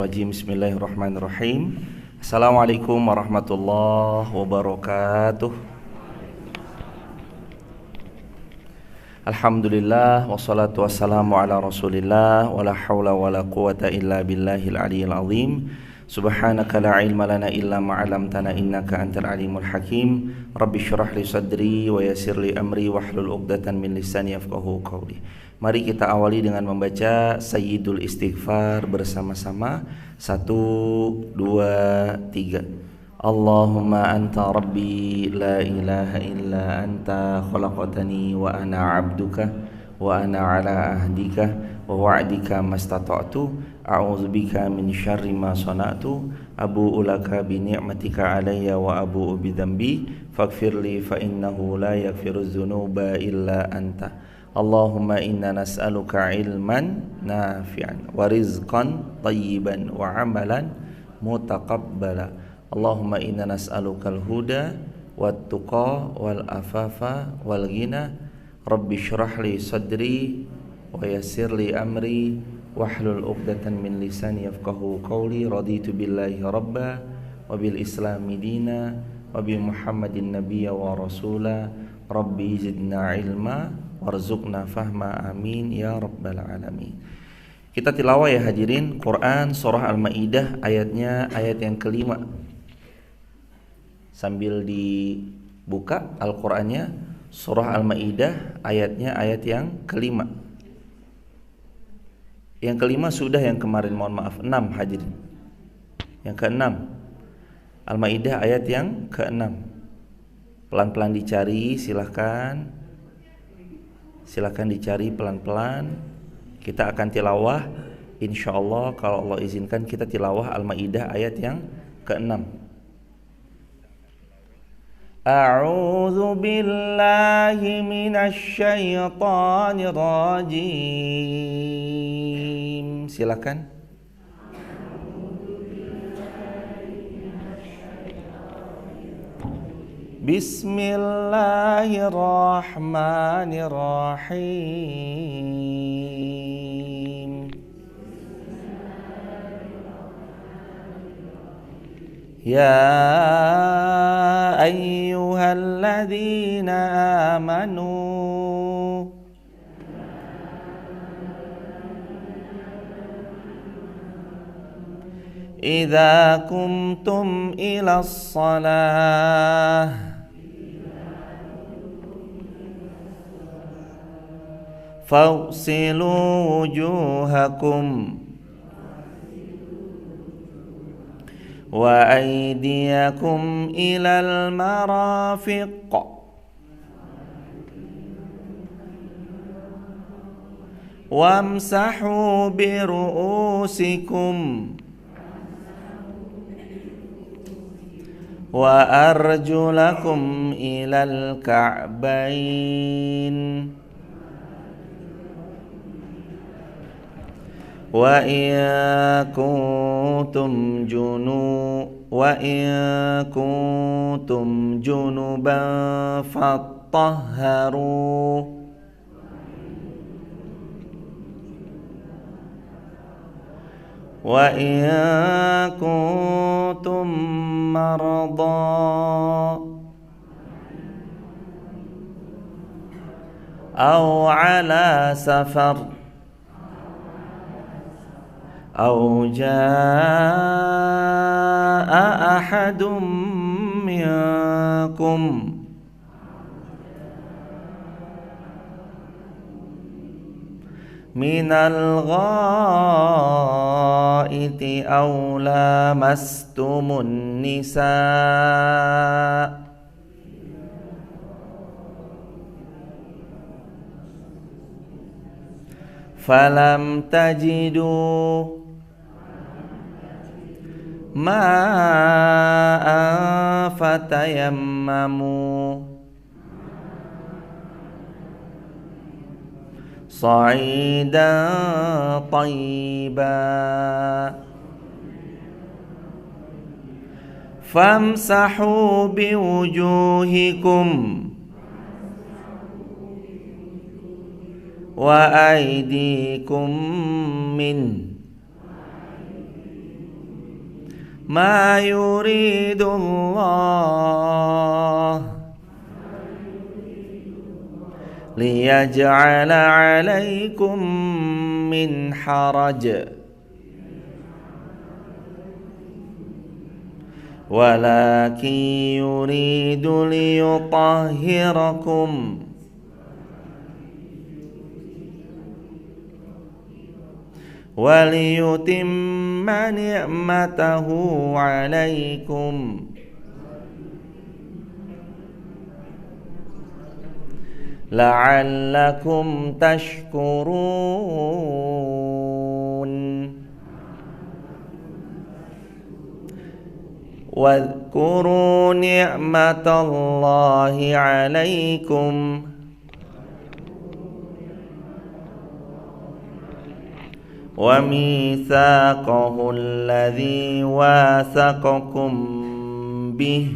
Bismillahirrahmanirrahim. Assalamualaikum warahmatullahi wabarakatuh. Alhamdulillah wassalatu wassalamu ala Rasulillah wala haula wala quwata illa billahil aliyyil azim. Subhanaka la ilma lana illa ma 'allamtana innaka antal alimul hakim. Rabbi shrah li sadri wa yassir li amri wahlul 'uqdatam min lisani yafqahu qawli. Mari kita awali dengan membaca Sayyidul Istighfar bersama-sama. 1, 2, 3. Allahumma anta rabbi la ilaha illa anta khalaqtani wa ana 'abduka wa ana 'ala ahdika wa wa'dika mastata'tu a'udzubika min syarri ma sana'tu abu'u laka bi ni'matika 'alayya wa abu'u bi dhanbi faghfirli fa innahu la yaghfiru dzunuba illa anta. Allahumma inna nas'aluka ilman nafi'an wa rizqan tayyiban wa amalan mutaqabbala. Allahumma inna nas'aluka al-huda wat tuqa wal afafa wal ghina. Rabbi shrah li sadri wa yassir li amri wahlul 'uqdatan min lisani yafqahu qawli. Raditu billahi rabba wa bil islami dina wa bi Muhammadin nabiyya wa rasula. Rabbi zidna ilma warzuqna fahma amin ya rabbal alamin. Kita tilawah ya hadirin Quran surah Al-Maidah ayatnya ayat yang kelima. Sambil dibuka Al-Qur'annya, surah Al-Maidah ayatnya ayat yang kelima. Yang kelima sudah yang kemarin, mohon maaf, 6 hadirin. Yang ke-6 Al-Maidah ayat yang ke-6. Pelan-pelan dicari, silakan dicari pelan-pelan. Kita akan tilawah insyaallah, kalau Allah izinkan kita tilawah Al-Maidah ayat yang ke-6. A'udzu billahi minasy syaithanir rajim. Silakan. Bismillahirrahmanirrahim. Ya ayyuhalladzina amanu idza qumtum ilas shalah fawsilu wujuhakum wa aydiyakum ilal marafiq wamsahu biru'usikum wa arjulakum ilal ka'bain wa in kuntum junuban fattahharu wa in kuntum marada aw ala safar أو جاء أحد منكم من الغائط أو لامستم النساء falam tajidu ma'an fatayammamu sa'idan tayyiban famsahu biwujuhikum wa aydikum ma yuridullah liyaj'ala 'alaikum min haraj walakin yuridu liyutahhirakum waliyutimma ni'matahu 'alaikum la'allakum tashkurun. Wadhkuru ni'matallahi 'alaikum wa mitsaqahu alladhi wathaqakum bih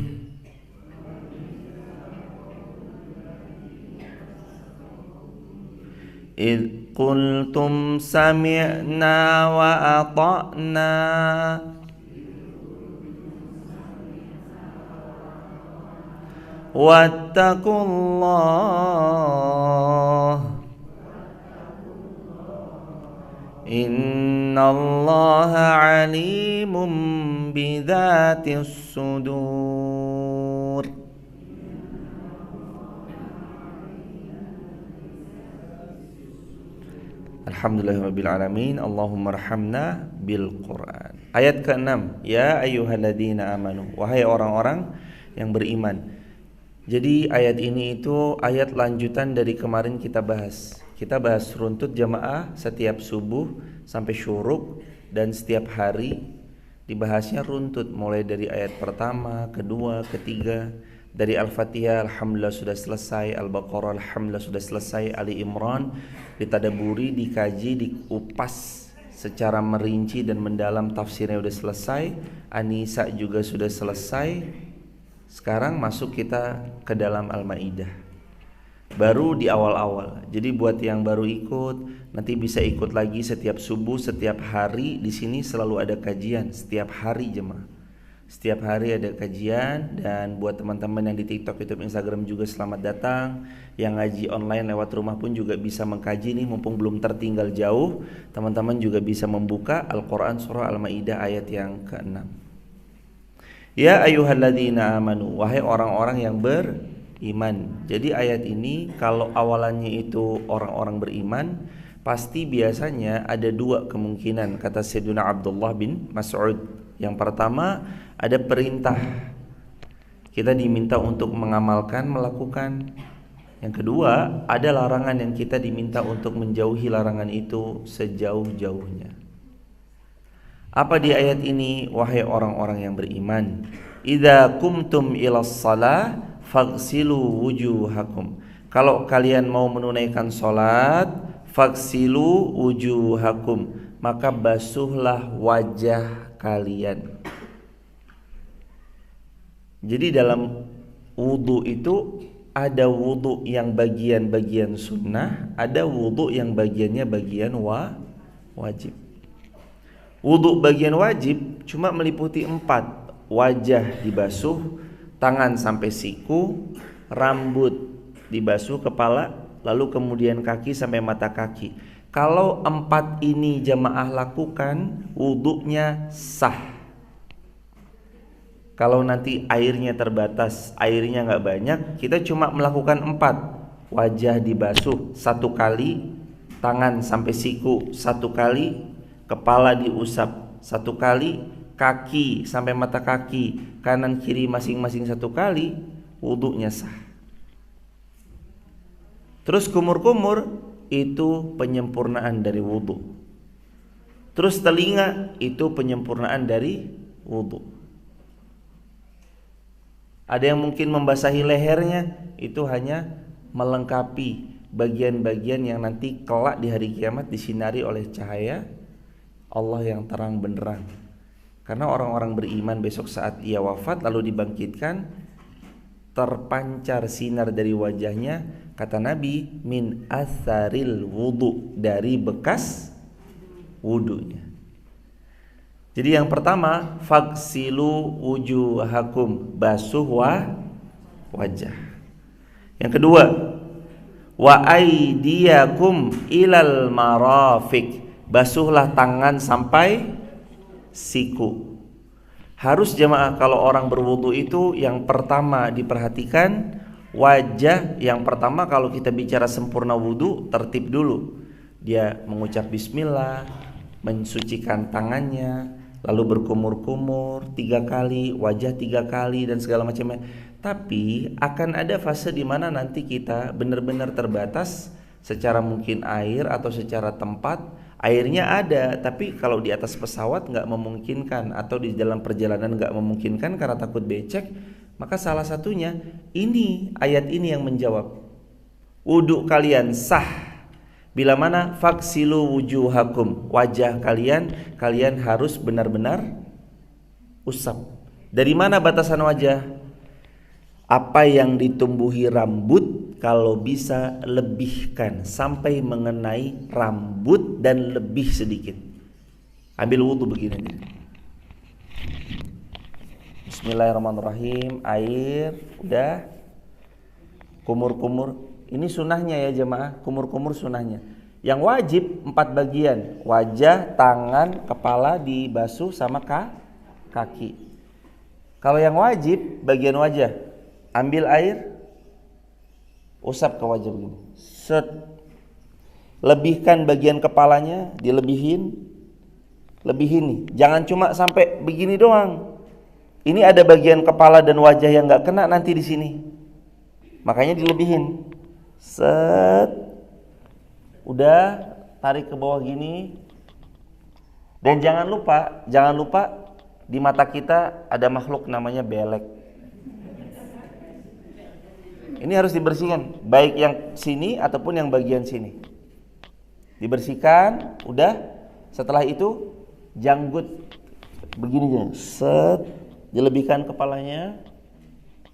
id qultum sami'na wa ata'na wattaqullah innallaha alimun bidzatis sudur. Alhamdulillahirabbil alamin. Allahumma arhamna bil Qur'an. Ayat ke-6, ya ayyuhalladzina amanu, wahai orang-orang yang beriman. Jadi ayat ini itu ayat lanjutan dari kemarin kita bahas. Kita bahas runtut jamaah setiap subuh sampai syuruk, dan setiap hari dibahasnya runtut mulai dari ayat pertama, kedua, ketiga. Dari Al-Fatihah alhamdulillah sudah selesai, Al-Baqarah alhamdulillah sudah selesai, Ali Imran ditadaburi, dikaji, diupas secara merinci dan mendalam, tafsirnya sudah selesai, An-Nisa juga sudah selesai. Sekarang masuk kita ke dalam Al-Maidah, baru di awal-awal. Jadi buat yang baru ikut, nanti bisa ikut lagi setiap subuh, setiap hari. Di sini selalu ada kajian setiap hari jemaah. Setiap hari ada kajian. Dan buat teman-teman yang di TikTok, YouTube, Instagram juga selamat datang. Yang ngaji online lewat rumah pun juga bisa mengkaji nih, mumpung belum tertinggal jauh. Teman-teman juga bisa membuka Al-Quran surah Al-Maidah ayat yang ke-6. Ya ayyuhalladzina amanu, wahai orang-orang yang beriman. Jadi ayat ini kalau awalannya itu orang-orang beriman, pasti biasanya ada dua kemungkinan, kata Sayyidina Abdullah bin Mas'ud. Yang pertama, ada perintah, kita diminta untuk mengamalkan, melakukan. Yang kedua, ada larangan yang kita diminta untuk menjauhi larangan itu sejauh-jauhnya. Apa di ayat ini? Wahai orang-orang yang beriman, idza kumtum ilas shalah faghsilu wujuhakum. Kalau kalian mau menunaikan salat, faghsilu wujuhakum, maka basuhlah wajah kalian. Jadi dalam wudu itu ada wudu yang bagian-bagian sunnah, ada wudu yang bagiannya bagian wajib. Wudu bagian wajib cuma meliputi 4. Wajah dibasuh, tangan sampai siku, rambut dibasuh, kepala, lalu kemudian kaki sampai mata kaki. Kalau 4 ini jamaah lakukan, wudunya sah. Kalau nanti airnya terbatas, airnya gak banyak, kita cuma melakukan 4. Wajah dibasuh 1 kali, tangan sampai siku 1 kali, kepala diusap 1 kali, kaki sampai mata kaki kanan kiri masing-masing 1 kali, wudunya sah. Terus kumur-kumur itu penyempurnaan dari wudu. Terus telinga itu penyempurnaan dari wudu. Ada yang mungkin membasahi lehernya, itu hanya melengkapi bagian-bagian yang nanti kelak di hari kiamat disinari oleh cahaya Allah yang terang benderang. Karena orang-orang beriman besok saat ia wafat lalu dibangkitkan, terpancar sinar dari wajahnya, kata Nabi, min atharil wudu, dari bekas wudunya. Jadi yang pertama, faghsilu wujuhakum, basuh wajah. Yang kedua, wa aydiyakum ilal marafiq, basuhlah tangan sampai siku. Harus jemaah kalau orang berwudu itu yang pertama diperhatikan wajah. Yang pertama kalau kita bicara sempurna wudu, tertib dulu. Dia mengucap bismillah, mensucikan tangannya, lalu berkumur-kumur 3 kali, wajah 3 kali dan segala macamnya. Tapi akan ada fase di mana nanti kita benar-benar terbatas secara mungkin air atau secara tempat. Airnya ada, tapi kalau di atas pesawat nggak memungkinkan atau di dalam perjalanan nggak memungkinkan karena takut becek, maka salah satunya ini ayat ini yang menjawab. Wudu kalian sah bila mana faghsilu wujuhakum, wajah kalian harus benar-benar usap. Dari mana batasan wajah? Apa yang ditumbuhi rambut kalau bisa lebihkan sampai mengenai rambut dan lebih sedikit. Ambil wudu begini. Bismillahirrahmanirrahim. Air udah, kumur-kumur. Ini sunahnya ya jemaah, kumur-kumur sunahnya. Yang wajib 4 bagian, wajah, tangan, kepala dibasuh sama kaki. Kalau yang wajib bagian wajah, ambil air, usap ke wajah begini. Set. Lebihkan bagian kepalanya, lebihin nih. Jangan cuma sampai begini doang. Ini ada bagian kepala dan wajah yang nggak kena nanti di sini. Makanya dilebihin. Set. Udah, tarik ke bawah gini. Dan jangan lupa di mata kita ada makhluk namanya belek. Ini harus dibersihkan, baik yang sini ataupun yang bagian sini. Dibersihkan, udah. Setelah itu janggut begini aja. Set, dilebihkan kepalanya.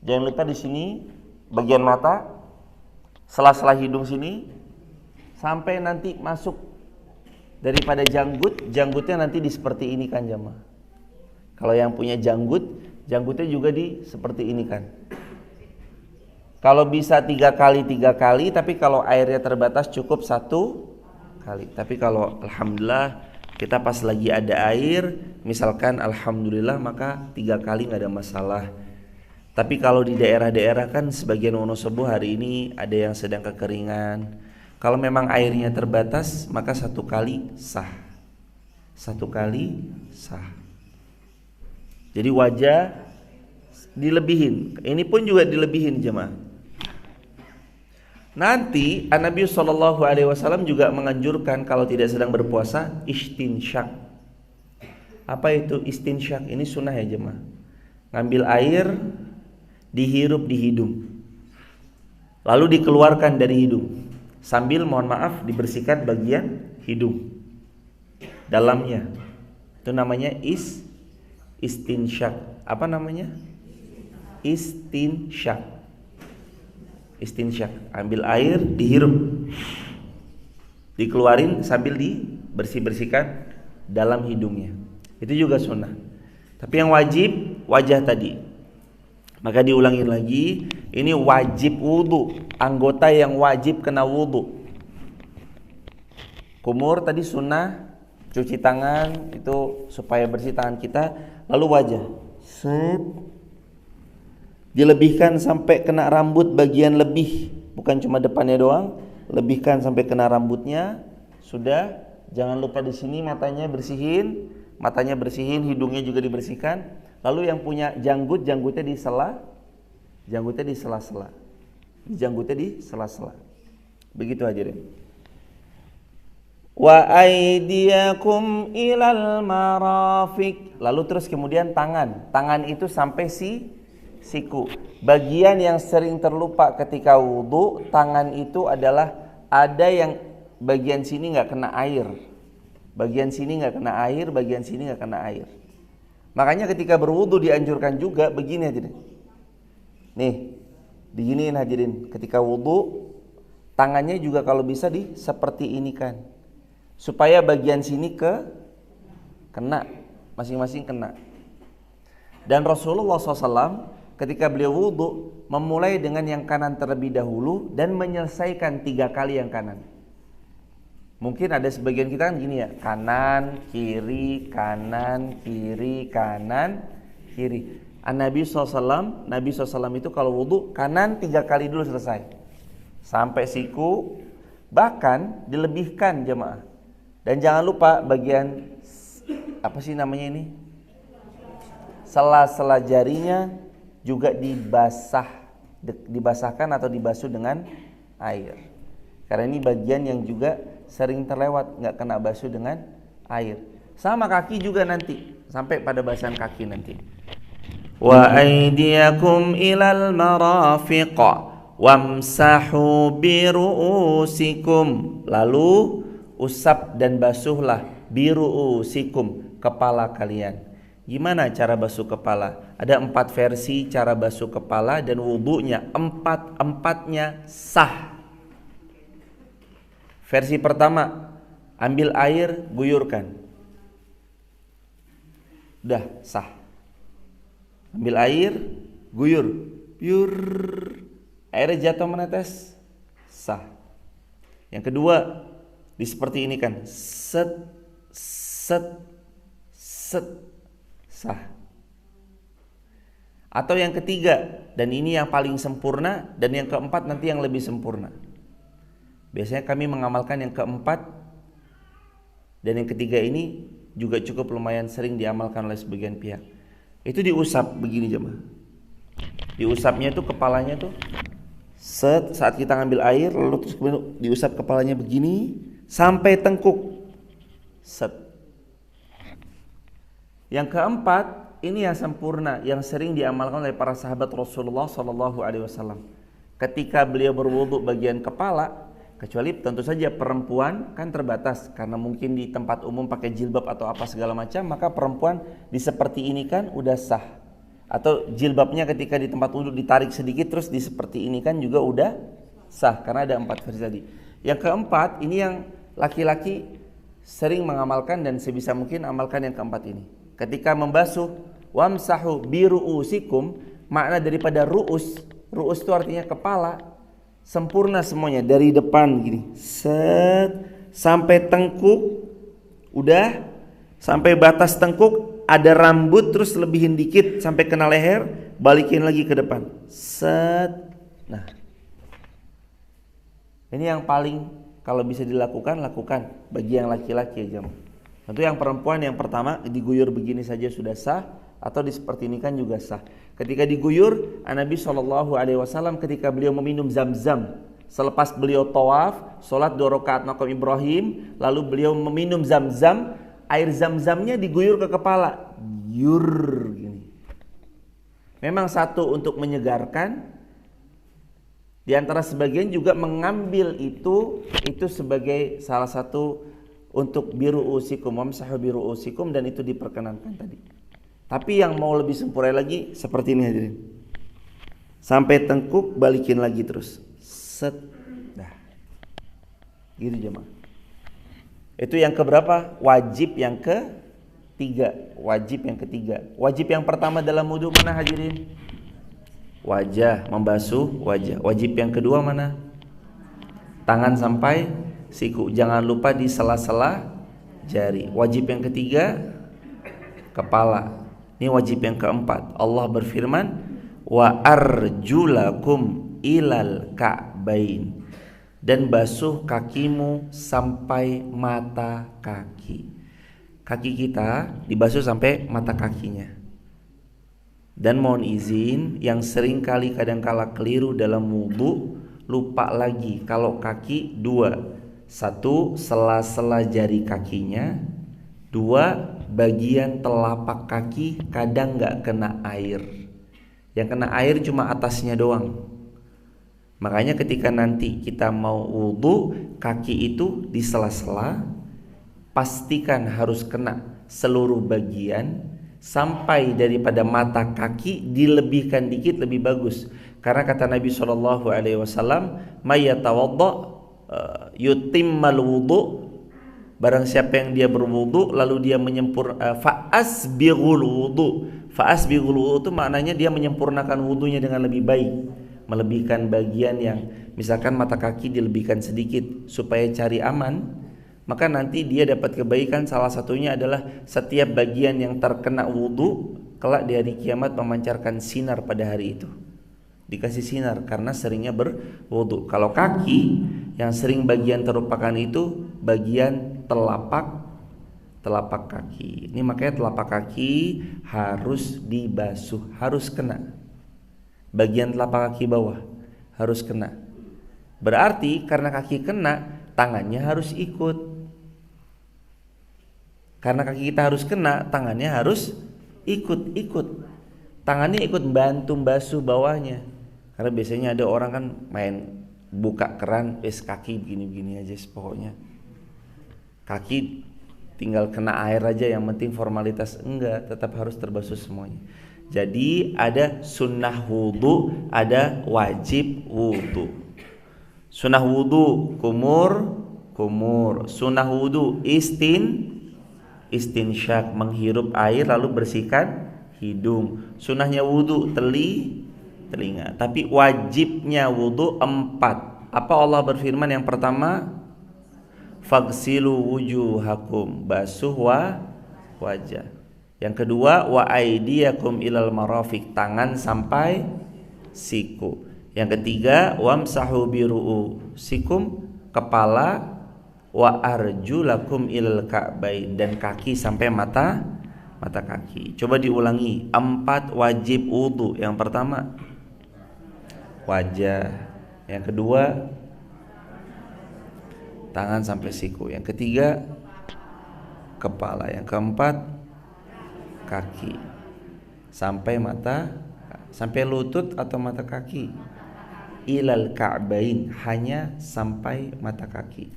Jangan lupa di sini bagian mata, sela-sela hidung sini, sampai nanti masuk daripada janggutnya nanti di seperti ini kan jemaah. Kalau yang punya janggutnya juga di seperti ini kan. Kalau bisa 3 kali, tapi kalau airnya terbatas cukup 1 kali. Tapi kalau alhamdulillah kita pas lagi ada air, misalkan alhamdulillah, maka 3 kali nggak ada masalah. Tapi kalau di daerah-daerah kan sebagian Wonosobo hari ini ada yang sedang kekeringan. Kalau memang airnya terbatas, maka 1 kali sah. 1 kali sah. Jadi wajah dilebihin. Ini pun juga dilebihin jemaah. Nanti Nabi SAW juga menganjurkan kalau tidak sedang berpuasa istinsyak. Apa itu istinsyak? Ini sunnah ya jemaah. Ngambil air, dihirup di hidung, lalu dikeluarkan dari hidung, sambil mohon maaf dibersihkan bagian hidung dalamnya. Itu namanya istinsyak. Apa namanya? Istinsyak. Ambil air, dihirup, dikeluarin sambil dibersih-bersihkan dalam hidungnya. Itu juga sunnah. Tapi yang wajib wajah tadi. Maka diulangin lagi, ini wajib wudu, anggota yang wajib kena wudu. Kumur tadi sunnah, cuci tangan itu supaya bersih tangan kita, lalu wajah. Set. Dilebihkan sampai kena rambut bagian lebih, bukan cuma depannya doang, lebihkan sampai kena rambutnya. Sudah, jangan lupa di sini matanya bersihin, hidungnya juga dibersihkan. Lalu yang punya janggutnya di sela-sela. Begitu hadirin. Wa aydiyakum ilal marafiq. Lalu terus kemudian tangan itu sampai siku. Bagian yang sering terlupa ketika wudu, tangan itu adalah ada yang bagian sini nggak kena air, bagian sini nggak kena air. Makanya ketika berwudu dianjurkan juga begini hadirin. Nih, diginiin hadirin. Ketika wudu, tangannya juga kalau bisa seperti ini kan, supaya bagian sini kena. masing-masing kena. Dan Rasulullah SAW ketika beliau wudhu memulai dengan yang kanan terlebih dahulu dan menyelesaikan 3 kali yang kanan. Mungkin ada sebagian kita kan gini ya, kanan, kiri, kanan, kiri, kanan, kiri. Nabi SAW itu kalau wudhu kanan 3 kali dulu selesai, sampai siku, bahkan dilebihkan jemaah. Dan jangan lupa bagian apa sih namanya ini, sela-sela jarinya juga dibasahkan atau dibasuh dengan air. Karena ini bagian yang juga sering terlewat, nggak kena basuh dengan air. Sama kaki juga nanti, sampai pada basahan kaki nanti. Wa aydiyakum ilal marafiq wamsahu biru'usikum. Lalu usap dan basuhlah biru'usikum, kepala kalian. Gimana cara basuh kepala? Ada 4 versi cara basuh kepala dan wudunya 4-4-nya sah. Versi pertama, ambil air, guyurkan. Udah sah. Ambil air, guyur. Piur. Airnya jatuh menetes, sah. Yang kedua, seperti ini kan. Set, set, set, sah. Atau yang ketiga, dan ini yang paling sempurna, dan yang keempat nanti yang lebih sempurna. Biasanya kami mengamalkan yang keempat dan yang ketiga ini juga cukup lumayan sering diamalkan oleh sebagian pihak. Itu diusap begini jemaah. Diusapnya itu kepalanya tuh saat kita ngambil air, lalu terus kemudian diusap kepalanya begini sampai tengkuk. Set. Yang keempat ini yang sempurna, yang sering diamalkan oleh para sahabat Rasulullah SAW. Ketika beliau berwudu bagian kepala, kecuali tentu saja perempuan kan terbatas karena mungkin di tempat umum pakai jilbab atau apa segala macam, maka perempuan di seperti ini kan udah sah. Atau jilbabnya ketika di tempat wudhu ditarik sedikit terus di seperti ini kan juga udah sah, karena ada 4 versi tadi. Yang keempat ini yang laki-laki sering mengamalkan dan sebisa mungkin amalkan yang keempat ini. Ketika membasuh, wamsahu biru'usikum, makna daripada ru'us itu artinya kepala. Sempurna semuanya dari depan gini, set sampai tengkuk, udah sampai batas tengkuk, ada rambut terus lebihin dikit sampai kena leher, balikin lagi ke depan, set. Nah, ini yang paling kalau bisa dilakukan, lakukan bagi yang laki-laki ya jemaah. Tentu yang perempuan yang pertama diguyur begini saja sudah sah, atau di seperti ini kan juga sah. Ketika diguyur, Nabi SAW ketika beliau meminum zam-zam, selepas beliau tawaf, sholat 2 rakaat maqam Ibrahim, lalu beliau meminum zam-zam, air zam-zamnya diguyur ke kepala, yur gini. Memang satu untuk menyegarkan, di antara sebagian juga mengambil itu sebagai salah satu untuk biru'usikum, wamsahu biru'usikum, dan itu diperkenankan tadi. Tapi yang mau lebih sempurna lagi seperti ini hadirin. Sampai tengkuk balikin lagi terus. Set. Dah. Gitu jemaah. Itu yang keberapa? Wajib yang ketiga. Wajib yang ketiga. Wajib yang pertama dalam wudu mana hadirin? Wajah, membasuh wajah. Wajib yang kedua mana? Tangan sampai siku. Jangan lupa di sela-sela jari. Wajib yang ketiga kepala. Ini wajib yang keempat. Allah berfirman, wa arjulakum ilal ka'bain, dan basuh kakimu sampai mata kaki. Kaki kita dibasuh sampai mata kakinya. Dan mohon izin, yang sering kali kadangkala keliru dalam wudu, lupa lagi kalau kaki 2. 1 sela-sela jari kakinya, 2 bagian telapak kaki kadang nggak kena air. Yang kena air cuma atasnya doang. Makanya ketika nanti kita mau wudu, kaki itu di sela-sela, pastikan harus kena seluruh bagian, sampai daripada mata kaki dilebihkan dikit lebih bagus. Karena kata Nabi SAW, may yatawadda yutimmal wudu Barang siapa yang dia berwudu lalu dia fa'asbighul wudu. Fa'asbighul wudu itu maknanya dia menyempurnakan wudunya dengan lebih baik, melebihkan bagian yang misalkan mata kaki dilebihkan sedikit supaya cari aman, maka nanti dia dapat kebaikan. Salah satunya adalah setiap bagian yang terkena wudu kelak di hari kiamat memancarkan sinar pada hari itu. Dikasih sinar karena seringnya berwudu. Kalau kaki yang sering bagian terlupakan itu bagian telapak kaki. Ini makanya telapak kaki harus dibasuh, harus kena. Bagian telapak kaki bawah harus kena. Berarti karena kaki kena, tangannya harus ikut. Karena kaki kita harus kena, tangannya harus ikut. Tangannya ikut bantu basuh bawahnya. Karena biasanya ada orang kan main buka keran, kaki begini-begini aja pokoknya. Kaki tinggal kena air aja, yang penting formalitas. Enggak, tetap harus terbasuh semuanya. Jadi ada sunnah wudu, ada wajib wudu. Sunnah wudu kumur. Sunnah wudu istinsyak, menghirup air lalu bersihkan hidung. Sunnahnya wudu telinga. Tapi wajibnya wudu 4. Apa Allah berfirman yang pertama? Fagsilu wujuhakum, basuh wajah. Yang kedua, wa aydiyakum ilal marafiq, tangan sampai siku. Yang ketiga, wamsahu biru'usikum, kepala, wa arjulakum ilal ka'bain, dan kaki sampai mata kaki. Coba diulangi, 4 wajib wudu. Yang pertama wajah, yang kedua tangan sampai siku, yang ketiga kepala, yang keempat kaki sampai lutut atau mata kaki. Ilal ka'bain, hanya sampai mata kaki.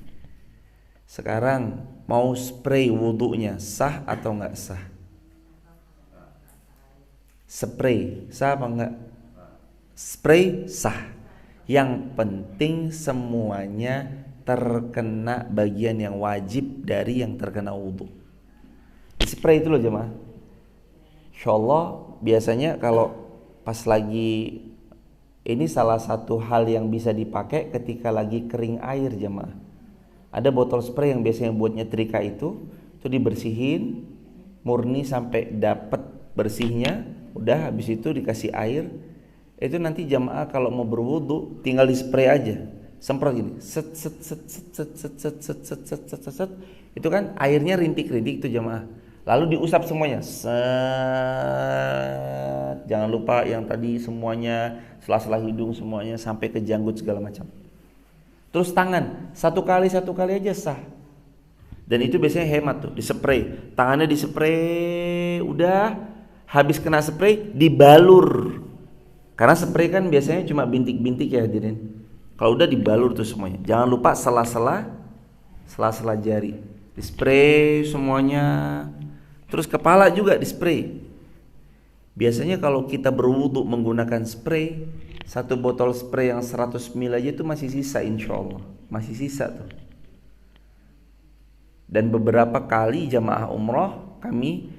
Sekarang mau spray wudunya sah atau enggak sah? Spray sah apa enggak? Spray sah. Yang penting semuanya terkena bagian yang wajib dari yang terkena wudu. Spray itu loh jemaah. Insyaallah biasanya kalau pas lagi, ini salah satu hal yang bisa dipakai ketika lagi kering air jemaah. Ada botol spray yang biasanya buat nyetrika itu dibersihin murni sampai dapat bersihnya. Udah habis itu dikasih air. Itu nanti jemaah kalau mau berwudu tinggal di spray aja. Semprot gini, set. Itu kan airnya rintik-rintik itu jemaah. Lalu diusap semuanya. Set. Jangan lupa yang tadi semuanya, sela-sela hidung semuanya sampai ke janggut segala macam. Terus tangan, satu kali aja sah. Dan itu biasanya hemat tuh, dispray. Tangannya dispray, udah habis kena spray dibalur. Karena spray kan biasanya cuma bintik-bintik ya hadirin. Kalau udah dibalur tuh semuanya. Jangan lupa sela-sela jari. Dispray semuanya. Terus kepala juga dispray. Biasanya kalau kita berwudu menggunakan spray, satu botol spray yang 100 ml aja itu masih sisa, insyaallah. Masih sisa tuh. Dan beberapa kali jamaah umroh kami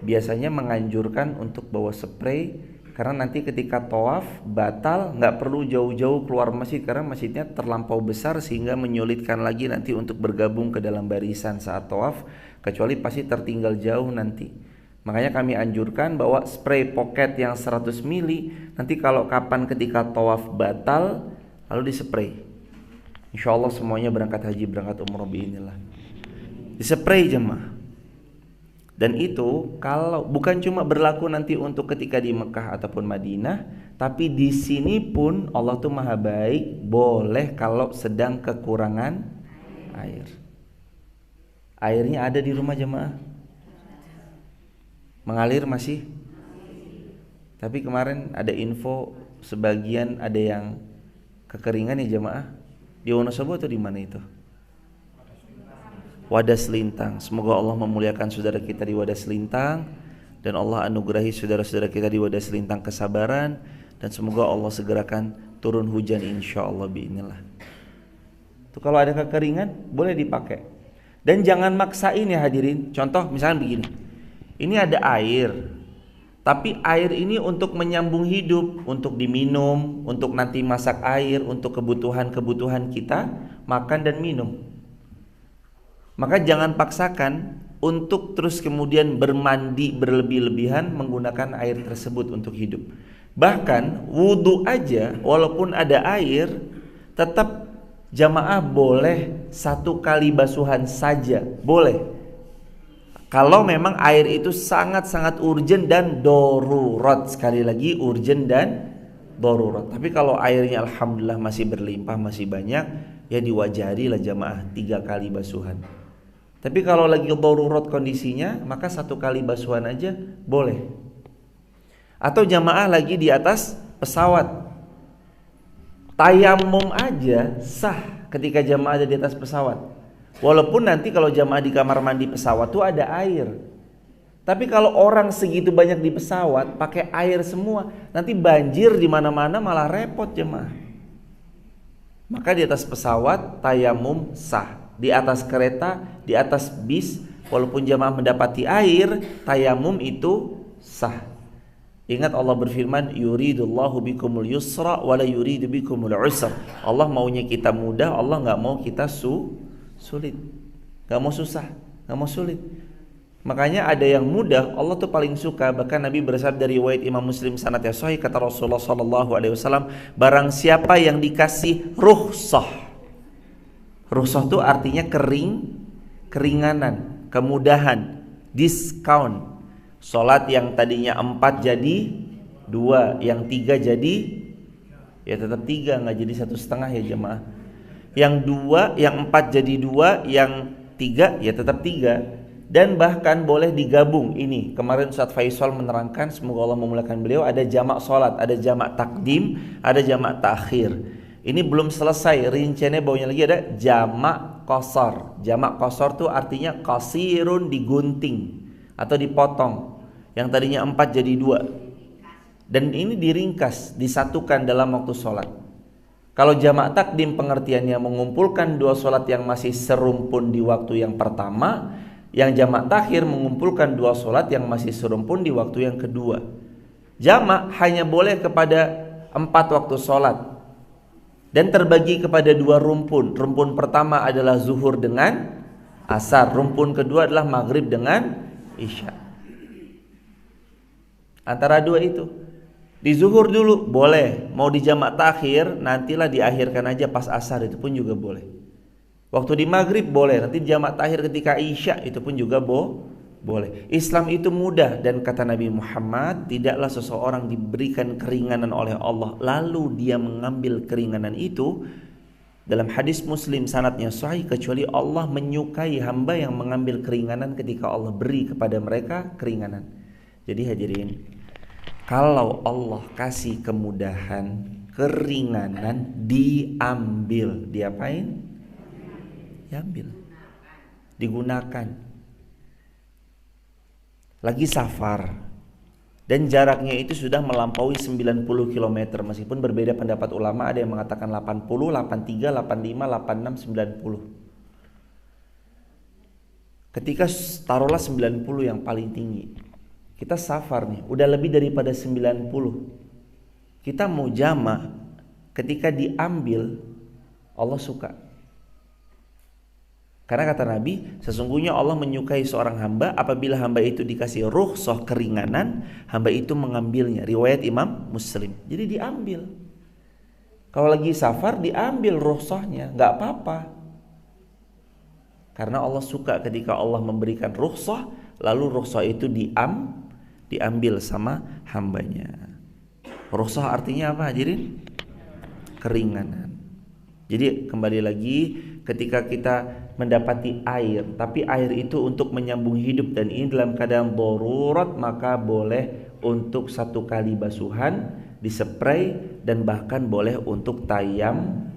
biasanya menganjurkan untuk bawa spray. Karena nanti ketika tawaf batal, nggak perlu jauh-jauh keluar masjid karena masjidnya terlampau besar sehingga menyulitkan lagi nanti untuk bergabung ke dalam barisan saat tawaf, kecuali pasti tertinggal jauh nanti. Makanya kami anjurkan bawa spray pocket yang 100 ml. Nanti kalau kapan ketika tawaf batal lalu dispray. Insyaallah semuanya berangkat haji, berangkat umroh biinillah. Dispray jemaah. Dan itu kalau bukan cuma berlaku nanti untuk ketika di Mekah ataupun Madinah, tapi di sini pun Allah tuh maha baik, boleh kalau sedang kekurangan air. Airnya ada di rumah jemaah. Mengalir masih. Tapi kemarin ada info sebagian ada yang kekeringan ya jemaah. Di Wonosobo atau di mana itu? Wadas Lintang. Semoga Allah memuliakan saudara kita di Wadas Lintang, dan Allah anugerahi saudara-saudara kita di Wadas Lintang kesabaran, dan semoga Allah segerakan turun hujan insyaallah biinillah. Tuh kalau ada kekeringan boleh dipakai. Dan jangan maksain ya hadirin. Contoh misalnya begini, ini ada air, tapi air ini untuk menyambung hidup, untuk diminum, untuk nanti masak air, untuk kebutuhan-kebutuhan kita, makan dan minum. Maka jangan paksakan untuk terus kemudian bermandi berlebih-lebihan menggunakan air tersebut untuk hidup. Bahkan wudhu aja, walaupun ada air, tetap jamaah boleh 1 kali basuhan saja, boleh. Kalau memang air itu sangat-sangat urgent dan darurat. Sekali lagi urgent dan darurat. Tapi kalau airnya alhamdulillah masih berlimpah, masih banyak, ya diwajari lah jamaah 3 kali basuhan. Tapi kalau lagi darurat kondisinya, maka 1 kali basuhan aja boleh. Atau jamaah lagi di atas pesawat, tayamum aja sah ketika jamaah ada di atas pesawat. Walaupun nanti kalau jamaah di kamar mandi pesawat tuh ada air. Tapi kalau orang segitu banyak di pesawat pakai air semua, nanti banjir di mana-mana, malah repot jemaah. Maka di atas pesawat tayamum sah. Di atas kereta, di atas bis, walaupun jamaah mendapati air, tayamum itu sah. Ingat Allah berfirman, yuridullahu bikumul yusra wa la yuridu bikumul usra. Allah maunya kita mudah, Allah enggak mau kita sulit. Enggak mau susah, enggak mau sulit. Makanya ada yang mudah, Allah tuh paling suka. Bahkan Nabi bersabda dari riwayat Imam Muslim sanadnya sahih, kata Rasulullah sallallahu alaihi wasallam, barang siapa yang dikasih rukhsah. Rukhsah itu artinya keringanan, kemudahan, diskon. Sholat yang tadinya 4 jadi 2, yang 3 jadi ya tetap 3, nggak jadi 1,5 ya jemaah. Yang 2, yang 4 jadi 2, yang 3 ya tetap 3. Dan bahkan boleh digabung. Ini kemarin Ustaz Faisal menerangkan, semoga Allah memuliakan beliau, ada jamak sholat, ada jamak takdim, ada jamak takhir. Ini belum selesai rinciannya, bawahnya lagi ada jamak qasar. Jamak qasar tuh artinya qasirun, digunting atau dipotong. Yang tadinya 4 jadi 2. Dan ini diringkas, disatukan dalam waktu sholat. Kalau jamak takdim pengertiannya mengumpulkan 2 sholat yang masih serumpun di waktu yang pertama. Yang jamak takhir mengumpulkan 2 sholat yang masih serumpun di waktu yang kedua. Jamak hanya boleh kepada 4 waktu sholat dan terbagi kepada 2 rumpun. Rumpun pertama adalah zuhur dengan asar. Rumpun kedua adalah maghrib dengan isya. Antara 2 itu, di zuhur dulu boleh, mau di jamak takhir nantilah diakhirkan aja pas asar, itu pun juga boleh. Waktu di maghrib boleh, nanti jamak takhir ketika isya, itu pun juga boleh. Islam itu mudah, dan kata Nabi Muhammad, tidaklah seseorang diberikan keringanan oleh Allah lalu dia mengambil keringanan itu. Dalam hadis Muslim sanadnya sahih, kecuali Allah menyukai hamba yang mengambil keringanan ketika Allah beri kepada mereka keringanan. Jadi hadirin, kalau Allah kasih kemudahan, keringanan, diambil. Diapain? Diambil, digunakan. Lagi safar dan jaraknya itu sudah melampaui 90 km, meskipun berbeda pendapat ulama, ada yang mengatakan 80, 83, 85, 86, 90. Ketika taruhlah 90 yang paling tinggi, kita safar nih, udah lebih daripada 90. Kita mau jama, ketika diambil Allah suka. Karena kata Nabi, sesungguhnya Allah menyukai seorang hamba apabila hamba itu dikasih rukhsah keringanan, hamba itu mengambilnya. Riwayat Imam Muslim. Jadi diambil. Kalau lagi safar diambil rukhsahnya, nggak apa-apa. Karena Allah suka ketika Allah memberikan rukhsah, lalu rukhsah itu diambil sama hambanya. Rukhsah artinya apa hadirin? Keringanan. Jadi kembali lagi, ketika kita mendapati air, tapi air itu untuk menyambung hidup dan ini dalam keadaan darurat, maka boleh untuk 1 kali basuhan, disepray, dan bahkan boleh untuk tayamum.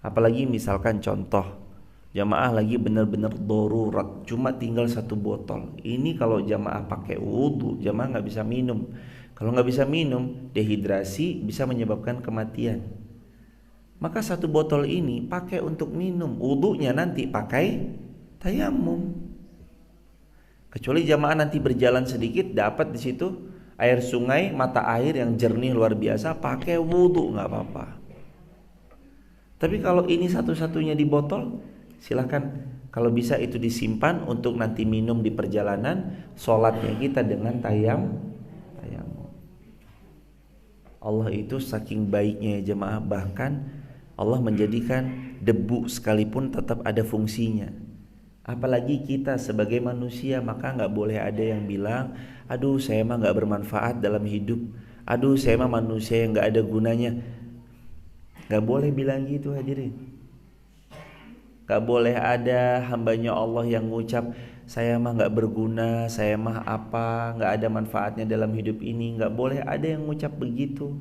Apalagi misalkan contoh, jamaah lagi benar-benar darurat, cuma tinggal 1 botol. Ini kalau jamaah pakai wudhu, jamaah nggak bisa minum. Kalau nggak bisa minum, dehidrasi bisa menyebabkan kematian. maka satu botol ini pakai untuk minum, wudunya nanti pakai tayamum. Kecuali jamaah nanti berjalan sedikit dapat di situ air sungai, mata air yang jernih luar biasa, pakai wudu nggak apa-apa. Tapi kalau ini satu-satunya di botol, silahkan. Kalau bisa itu disimpan untuk nanti minum di perjalanan, sholatnya kita dengan tayamum. Allah itu saking baiknya ya jemaah, bahkan Allah menjadikan debu sekalipun tetap ada fungsinya. Apalagi kita sebagai manusia, maka nggak boleh ada yang bilang, aduh saya mah nggak bermanfaat dalam hidup, aduh saya mah manusia yang nggak ada gunanya. Nggak boleh bilang gitu hadirin. Nggak boleh ada hambanya Allah yang ngucap, saya mah nggak berguna, saya mah apa, nggak ada manfaatnya dalam hidup ini. Nggak boleh ada yang ngucap begitu.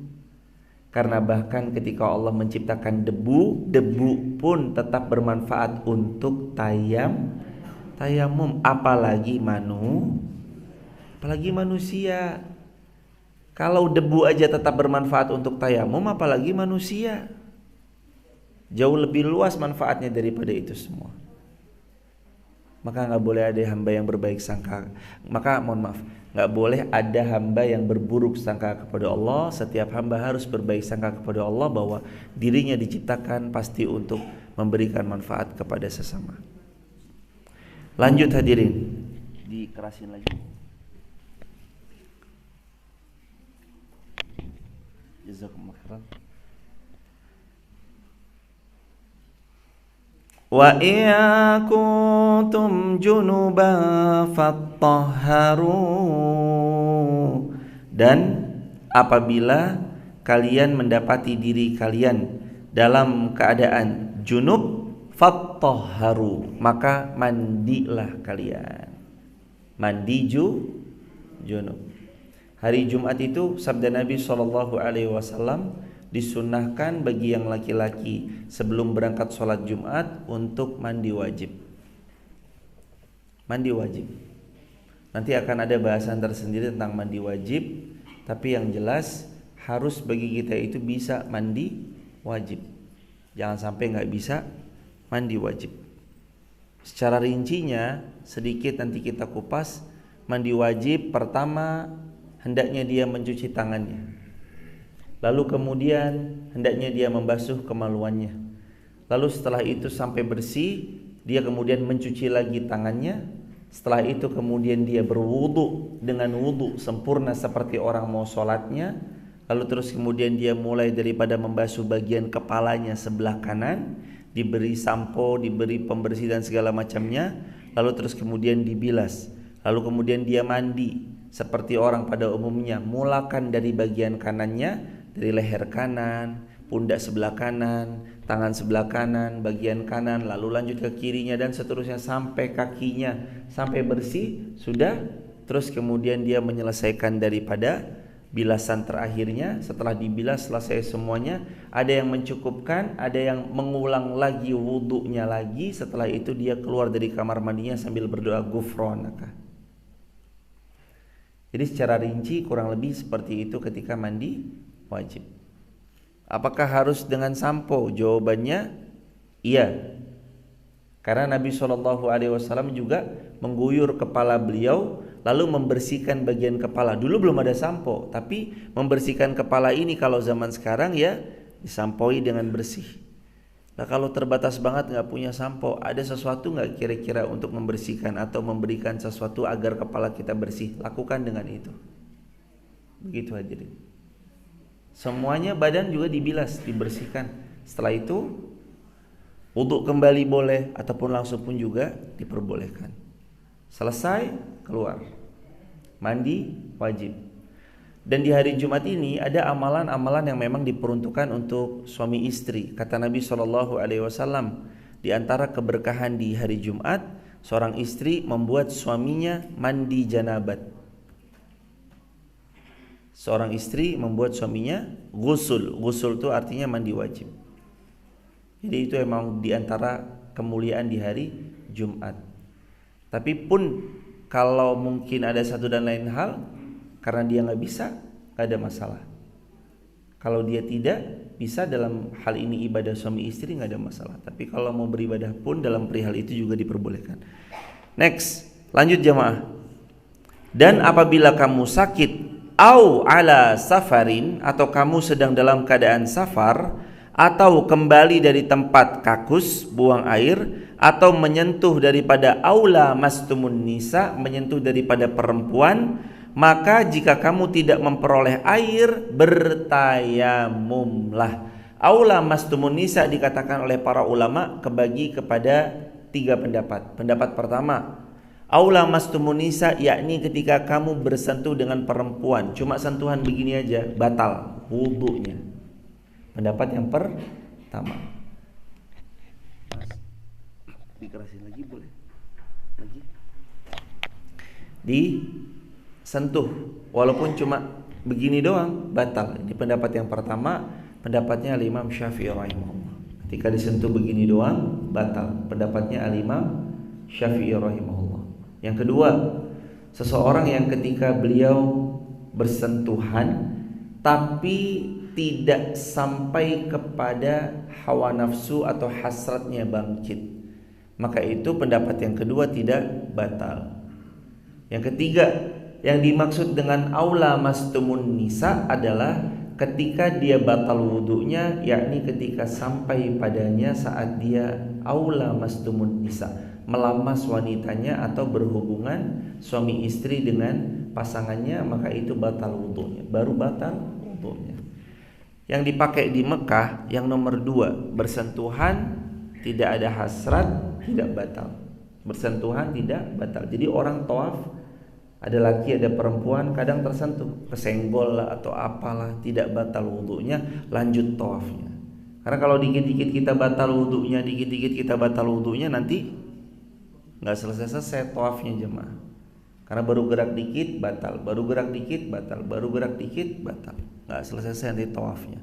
Karena bahkan ketika Allah menciptakan debu, debu pun tetap bermanfaat untuk tayamum, apalagi manusia. Kalau debu aja tetap bermanfaat untuk tayamum, apalagi manusia. Jauh lebih luas manfaatnya daripada itu semua. Maka nggak boleh ada hamba yang berbaik sangka. Nggak boleh ada hamba yang berburuk sangka kepada Allah. Setiap hamba harus berbaik sangka kepada Allah bahwa dirinya diciptakan pasti untuk memberikan manfaat kepada sesama. Lanjut hadirin, dikerasin lagi. Jazakumullah khairan. Wa in kuntum junuban fattahharu, dan apabila kalian mendapati diri kalian dalam keadaan junub, fattahharu, maka mandilah kalian. Mandi junub. Hari Jumat itu sabda Nabi SAW, disunnahkan bagi yang laki-laki sebelum berangkat sholat Jumat untuk mandi wajib. Mandi wajib. Nanti akan ada bahasan tersendiri tentang mandi wajib, tapi yang jelas harus bagi kita itu bisa mandi wajib. Jangan sampai nggak bisa mandi wajib. Secara rincinya sedikit nanti kita kupas. Mandi wajib pertama hendaknya dia mencuci tangannya. Lalu kemudian hendaknya dia membasuh kemaluannya. Lalu setelah itu sampai bersih, dia kemudian mencuci lagi tangannya. Setelah itu kemudian dia berwudu dengan wudu sempurna seperti orang mau sholatnya. Lalu terus kemudian dia mulai daripada membasuh bagian kepalanya sebelah kanan, diberi sampo, diberi pembersih dan segala macamnya. Lalu terus kemudian dibilas. Lalu kemudian dia mandi seperti orang pada umumnya, mulakan dari bagian kanannya, dari leher kanan, pundak sebelah kanan, tangan sebelah kanan, bagian kanan, lalu lanjut ke kirinya dan seterusnya sampai kakinya, sampai bersih sudah. Terus kemudian dia menyelesaikan daripada bilasan terakhirnya. Setelah dibilas selesai semuanya, ada yang mencukupkan, ada yang mengulang lagi wudunya lagi. Setelah itu dia keluar dari kamar mandinya sambil berdoa ghufranaka. Jadi secara rinci kurang lebih seperti itu ketika mandi wajib. Apakah harus dengan sampo? Jawabannya iya. Karena Nabi SAW juga mengguyur kepala beliau lalu membersihkan bagian kepala. Dulu belum ada sampo, tapi membersihkan kepala ini kalau zaman sekarang ya disampoi dengan bersih. Nah kalau terbatas banget nggak punya sampo, ada sesuatu nggak kira-kira untuk membersihkan atau memberikan sesuatu agar kepala kita bersih? Lakukan dengan itu. Begitu hadirin. Semuanya badan juga dibilas, dibersihkan. Setelah itu wudu kembali boleh ataupun langsung pun juga diperbolehkan. Selesai keluar. Mandi wajib. Dan di hari Jumat ini ada amalan-amalan yang memang diperuntukkan untuk suami istri. Kata Nabi SAW, di antara keberkahan di hari Jumat, seorang istri membuat suaminya mandi janabat. Seorang istri membuat suaminya ghusl. Ghusl itu artinya mandi wajib. Jadi itu memang di antara kemuliaan di hari Jumat. Tapi pun kalau mungkin ada satu dan lain hal, karena dia nggak bisa, nggak ada masalah. Kalau dia tidak bisa dalam hal ini ibadah suami istri nggak ada masalah. Tapi kalau mau beribadah pun dalam perihal itu juga diperbolehkan. Next, lanjut jamaah. Dan apabila kamu sakit au ala safarin, atau kamu sedang dalam keadaan safar, atau kembali dari tempat kakus buang air, atau menyentuh daripada aula mastumun nisa, menyentuh daripada perempuan, maka jika kamu tidak memperoleh air, bertayamumlah. Aula mastumun nisa dikatakan oleh para ulama kebagi kepada 3 pendapat. Pendapat pertama, aula mastumun nisa yakni ketika kamu bersentuh dengan perempuan, cuma sentuhan begini aja batal wudunya. Pendapat yang pertama. Dikerasin lagi boleh? Lagi? Disentuh walaupun cuma begini doang batal. Ini pendapat yang pertama, pendapatnya Al-Imam Syafi'i rahimahullah. Ketika disentuh begini doang batal. Pendapatnya Al-Imam Syafi'i rahimahullah. Yang kedua, seseorang yang ketika beliau bersentuhan tapi tidak sampai kepada hawa nafsu atau hasratnya bangkit, maka itu pendapat yang kedua tidak batal. Yang ketiga, yang dimaksud dengan aula mastumun nisa adalah ketika dia batal wudunya, yakni ketika sampai padanya saat dia aula mastumun nisa, melamas wanitanya atau berhubungan suami istri dengan pasangannya, maka itu batal wudunya, baru batal wudunya. Yang dipakai di Mekah yang nomor 2, bersentuhan tidak ada hasrat tidak batal. Bersentuhan tidak batal. Jadi orang tawaf, ada laki ada perempuan, kadang tersentuh, kesenggol lah atau apalah, tidak batal wudunya, lanjut tawafnya. Karena kalau dikit-dikit kita batal wudunya, dikit-dikit kita batal wudunya, nanti nggak selesai-selesai tawafnya jemaah. Karena baru gerak dikit batal, baru gerak dikit batal, baru gerak dikit batal, nggak selesai nanti tawafnya.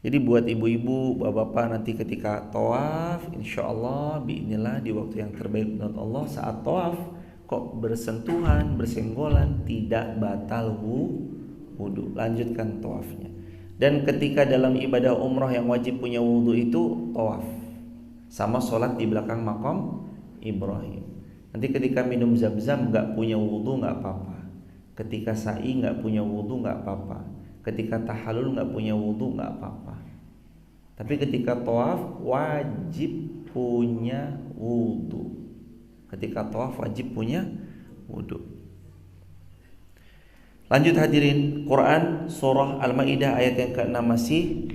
Jadi buat ibu-ibu, bapak-bapak, nanti ketika tawaf, insya Allah biinilah di waktu yang terbaik menurut Allah, saat tawaf kok bersentuhan, bersenggolan, tidak batal wudu, lanjutkan tawafnya. Dan ketika dalam ibadah umrah yang wajib punya wudu itu tawaf, sama sholat di belakang makam Ibrahim. Nanti ketika minum zam-zam nggak punya wudu nggak apa-apa. Ketika sa'i nggak punya wudu nggak apa-apa. Ketika tahallul nggak punya wudu nggak apa-apa. Tapi ketika tawaf wajib punya wudu. Ketika tawaf wajib punya wudu. Lanjut hadirin, Quran surah Al-Maidah ayat yang ke-6 masih.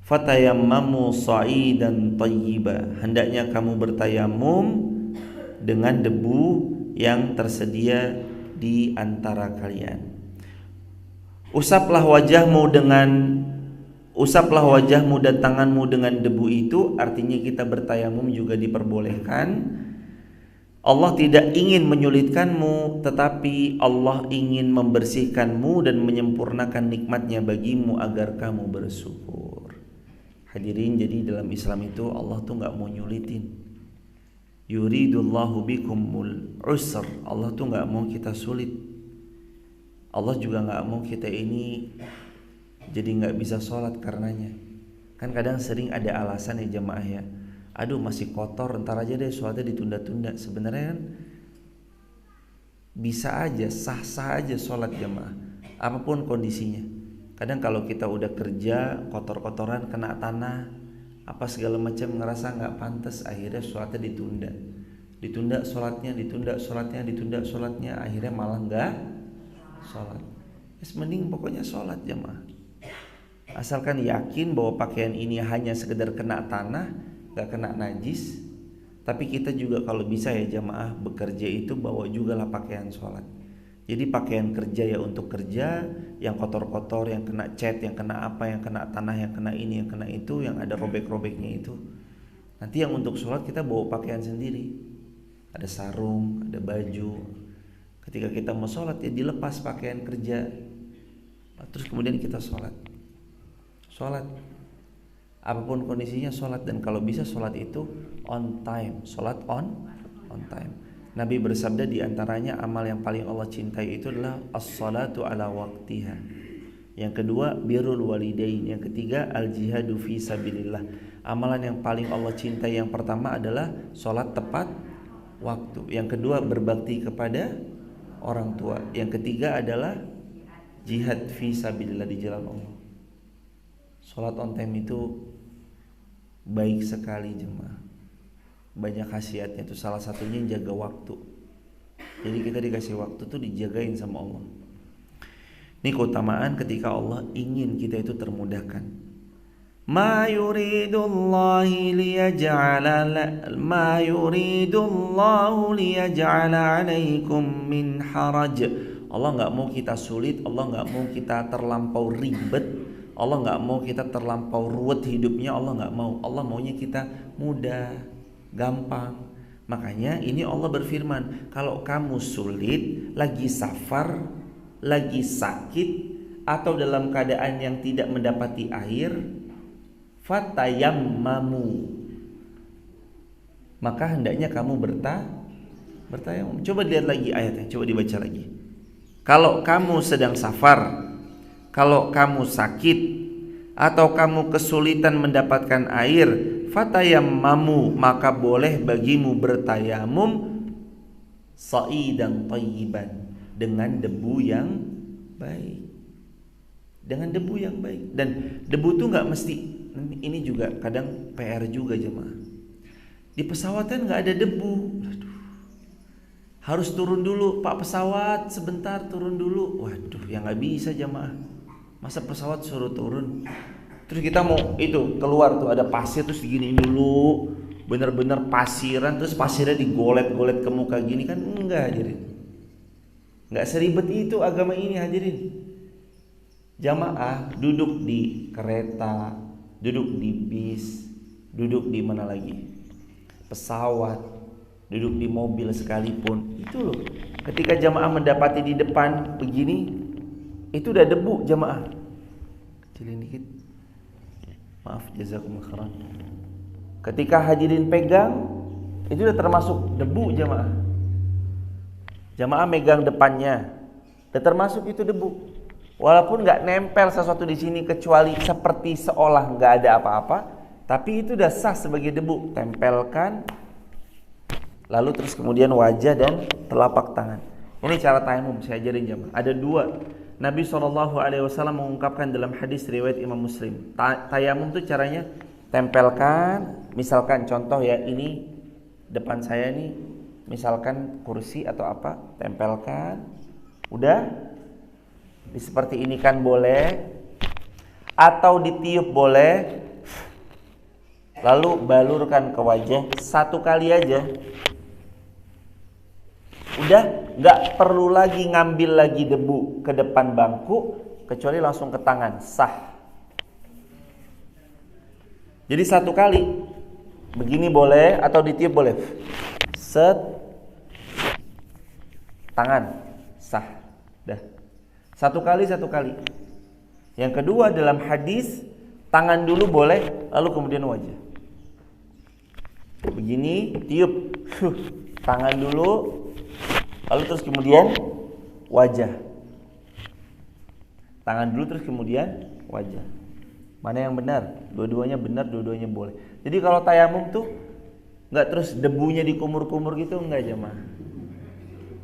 Fatayammamu sa'idan thayyiba, hendaknya kamu bertayamum dengan debu yang tersedia di antara kalian. Usaplah wajahmu dan tanganmu dengan debu itu, artinya kita bertayamum juga diperbolehkan. Allah tidak ingin menyulitkanmu, tetapi Allah ingin membersihkanmu dan menyempurnakan nikmatnya bagimu agar kamu bersyukur. Hadirin, jadi dalam Islam itu Allah tuh gak mau nyulitin. Yuridullahu bikumul usr, Allah tuh gak mau kita sulit. Allah juga gak mau kita ini jadi gak bisa sholat karenanya. Kan kadang sering ada alasan ya jemaah ya, aduh masih kotor, ntar aja deh sholatnya ditunda-tunda. Sebenarnya kan bisa aja, sah-sah aja sholat jemaah, apapun kondisinya. Kadang kalau kita udah kerja kotor-kotoran, kena tanah apa segala macam, ngerasa nggak pantas, akhirnya sholatnya ditunda sholatnya, akhirnya malah nggak sholat. Mending pokoknya sholat jemaah, asalkan yakin bahwa pakaian ini hanya sekedar kena tanah, nggak kena najis. Tapi kita juga kalau bisa ya jemaah, bekerja itu bawa juga lah pakaian sholat. Jadi pakaian kerja ya untuk kerja, yang kotor-kotor, yang kena cat, yang kena apa, yang kena tanah, yang kena ini, yang kena itu, yang ada robek-robeknya itu. Nanti yang untuk sholat kita bawa pakaian sendiri, ada sarung, ada baju. Ketika kita mau sholat ya dilepas pakaian kerja, terus kemudian kita sholat. Apapun kondisinya sholat, dan kalau bisa sholat itu on time, sholat on time. Nabi bersabda di antaranya amal yang paling Allah cintai itu adalah as-salatu ala waqtiha. Yang kedua birrul walidain, yang ketiga al-jihadu fi sabilillah. Amalan yang paling Allah cintai yang pertama adalah salat tepat waktu. Yang kedua berbakti kepada orang tua. Yang ketiga adalah jihad fi sabilillah, di jalan Allah. Salat on time itu baik sekali jemaah. Banyak khasiatnya, itu salah satunya jaga waktu. Jadi kita dikasih waktu tuh dijagain sama Allah. Ini keutamaan ketika Allah ingin kita itu termudahkan. Ma yuridullahu liyaj'ala 'alaikum min haraj. Allah enggak mau kita sulit, Allah enggak mau kita terlampau ribet, Allah enggak mau kita terlampau ruwet hidupnya, Allah enggak mau. Allah maunya kita mudah, gampang. Makanya ini Allah berfirman, kalau kamu sulit, lagi safar, lagi sakit, atau dalam keadaan yang tidak mendapati air, fatayammamu, maka hendaknya kamu bertayamum. Coba lihat lagi ayatnya, coba dibaca lagi. Kalau kamu sedang safar, kalau kamu sakit, atau kamu kesulitan mendapatkan air, fatayammamu, maka boleh bagimu bertayamum sa'idan thayyiban, dengan debu yang baik. Dengan debu yang baik. Dan debu tuh gak mesti, ini juga kadang PR juga jemaah. Di pesawatan gak ada debu. Harus turun dulu, Pak pesawat sebentar turun dulu. Waduh, ya gak bisa jemaah. Masa pesawat suruh turun? Terus kita mau itu keluar tuh ada pasir, terus diginiin dulu, bener-bener pasiran, terus pasirnya digolet-golet ke muka gini, kan enggak hadirin. Enggak seribet itu agama ini hadirin. Jamaah duduk di kereta, duduk di bis, duduk di mana lagi, pesawat, duduk di mobil sekalipun, itu loh, ketika jamaah mendapati di depan begini, itu udah debu jamaah. Kecilin dikit, maaf, jazakumullah khairan. Ketika hadirin pegang, itu udah termasuk debu jamaah. Jamaah megang depannya, udah termasuk itu debu. Walaupun nggak nempel sesuatu di sini kecuali seperti seolah nggak ada apa-apa, tapi itu udah sah sebagai debu. Tempelkan, lalu terus kemudian wajah dan telapak tangan. Ini cara tayamum, saya ajarin jamaah. Ada dua. Nabi SAW mengungkapkan dalam hadis riwayat Imam Muslim. Tayamum itu caranya tempelkan, misalkan contoh ya, ini depan saya nih, misalkan kursi atau apa, tempelkan, udah seperti ini kan boleh, atau ditiup boleh, lalu balurkan ke wajah satu kali aja, udah, nggak perlu lagi ngambil lagi debu ke depan bangku, kecuali langsung ke tangan, sah. Jadi satu kali begini boleh, atau ditiup boleh, set, tangan, sah, dah. Satu kali. Yang kedua dalam hadis, tangan dulu boleh, lalu kemudian wajah. Begini, tiup, tangan dulu, lalu terus kemudian wajah. Tangan dulu terus kemudian wajah. Mana yang benar? Dua-duanya benar, dua-duanya boleh. Jadi kalau tayamum tuh nggak terus debunya dikumur-kumur gitu, enggak jemaah.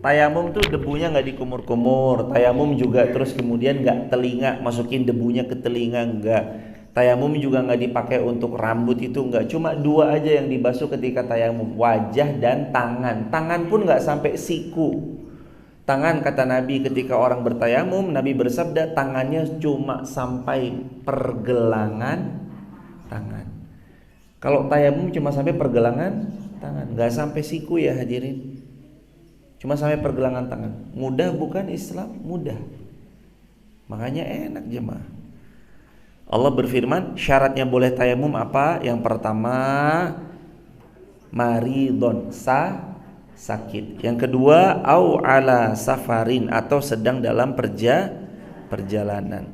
Tayamum tuh debunya nggak dikumur-kumur. Tayamum juga terus kemudian nggak telinga, masukin debunya ke telinga, enggak. Tayamum juga nggak dipakai untuk rambut, itu enggak. Cuma dua aja yang dibasuh ketika tayamum, wajah dan tangan. Tangan pun nggak sampai siku. Tangan, kata Nabi ketika orang bertayamum, Nabi bersabda tangannya cuma sampai pergelangan tangan. Kalau tayamum cuma sampai pergelangan tangan, nggak sampai siku ya hadirin. Cuma sampai pergelangan tangan. Mudah bukan Islam? Mudah. Makanya enak jemaah. Allah berfirman, syaratnya boleh tayamum apa? Yang pertama, maridon, sakit. Yang kedua, au ala safarin, atau sedang dalam perjalanan.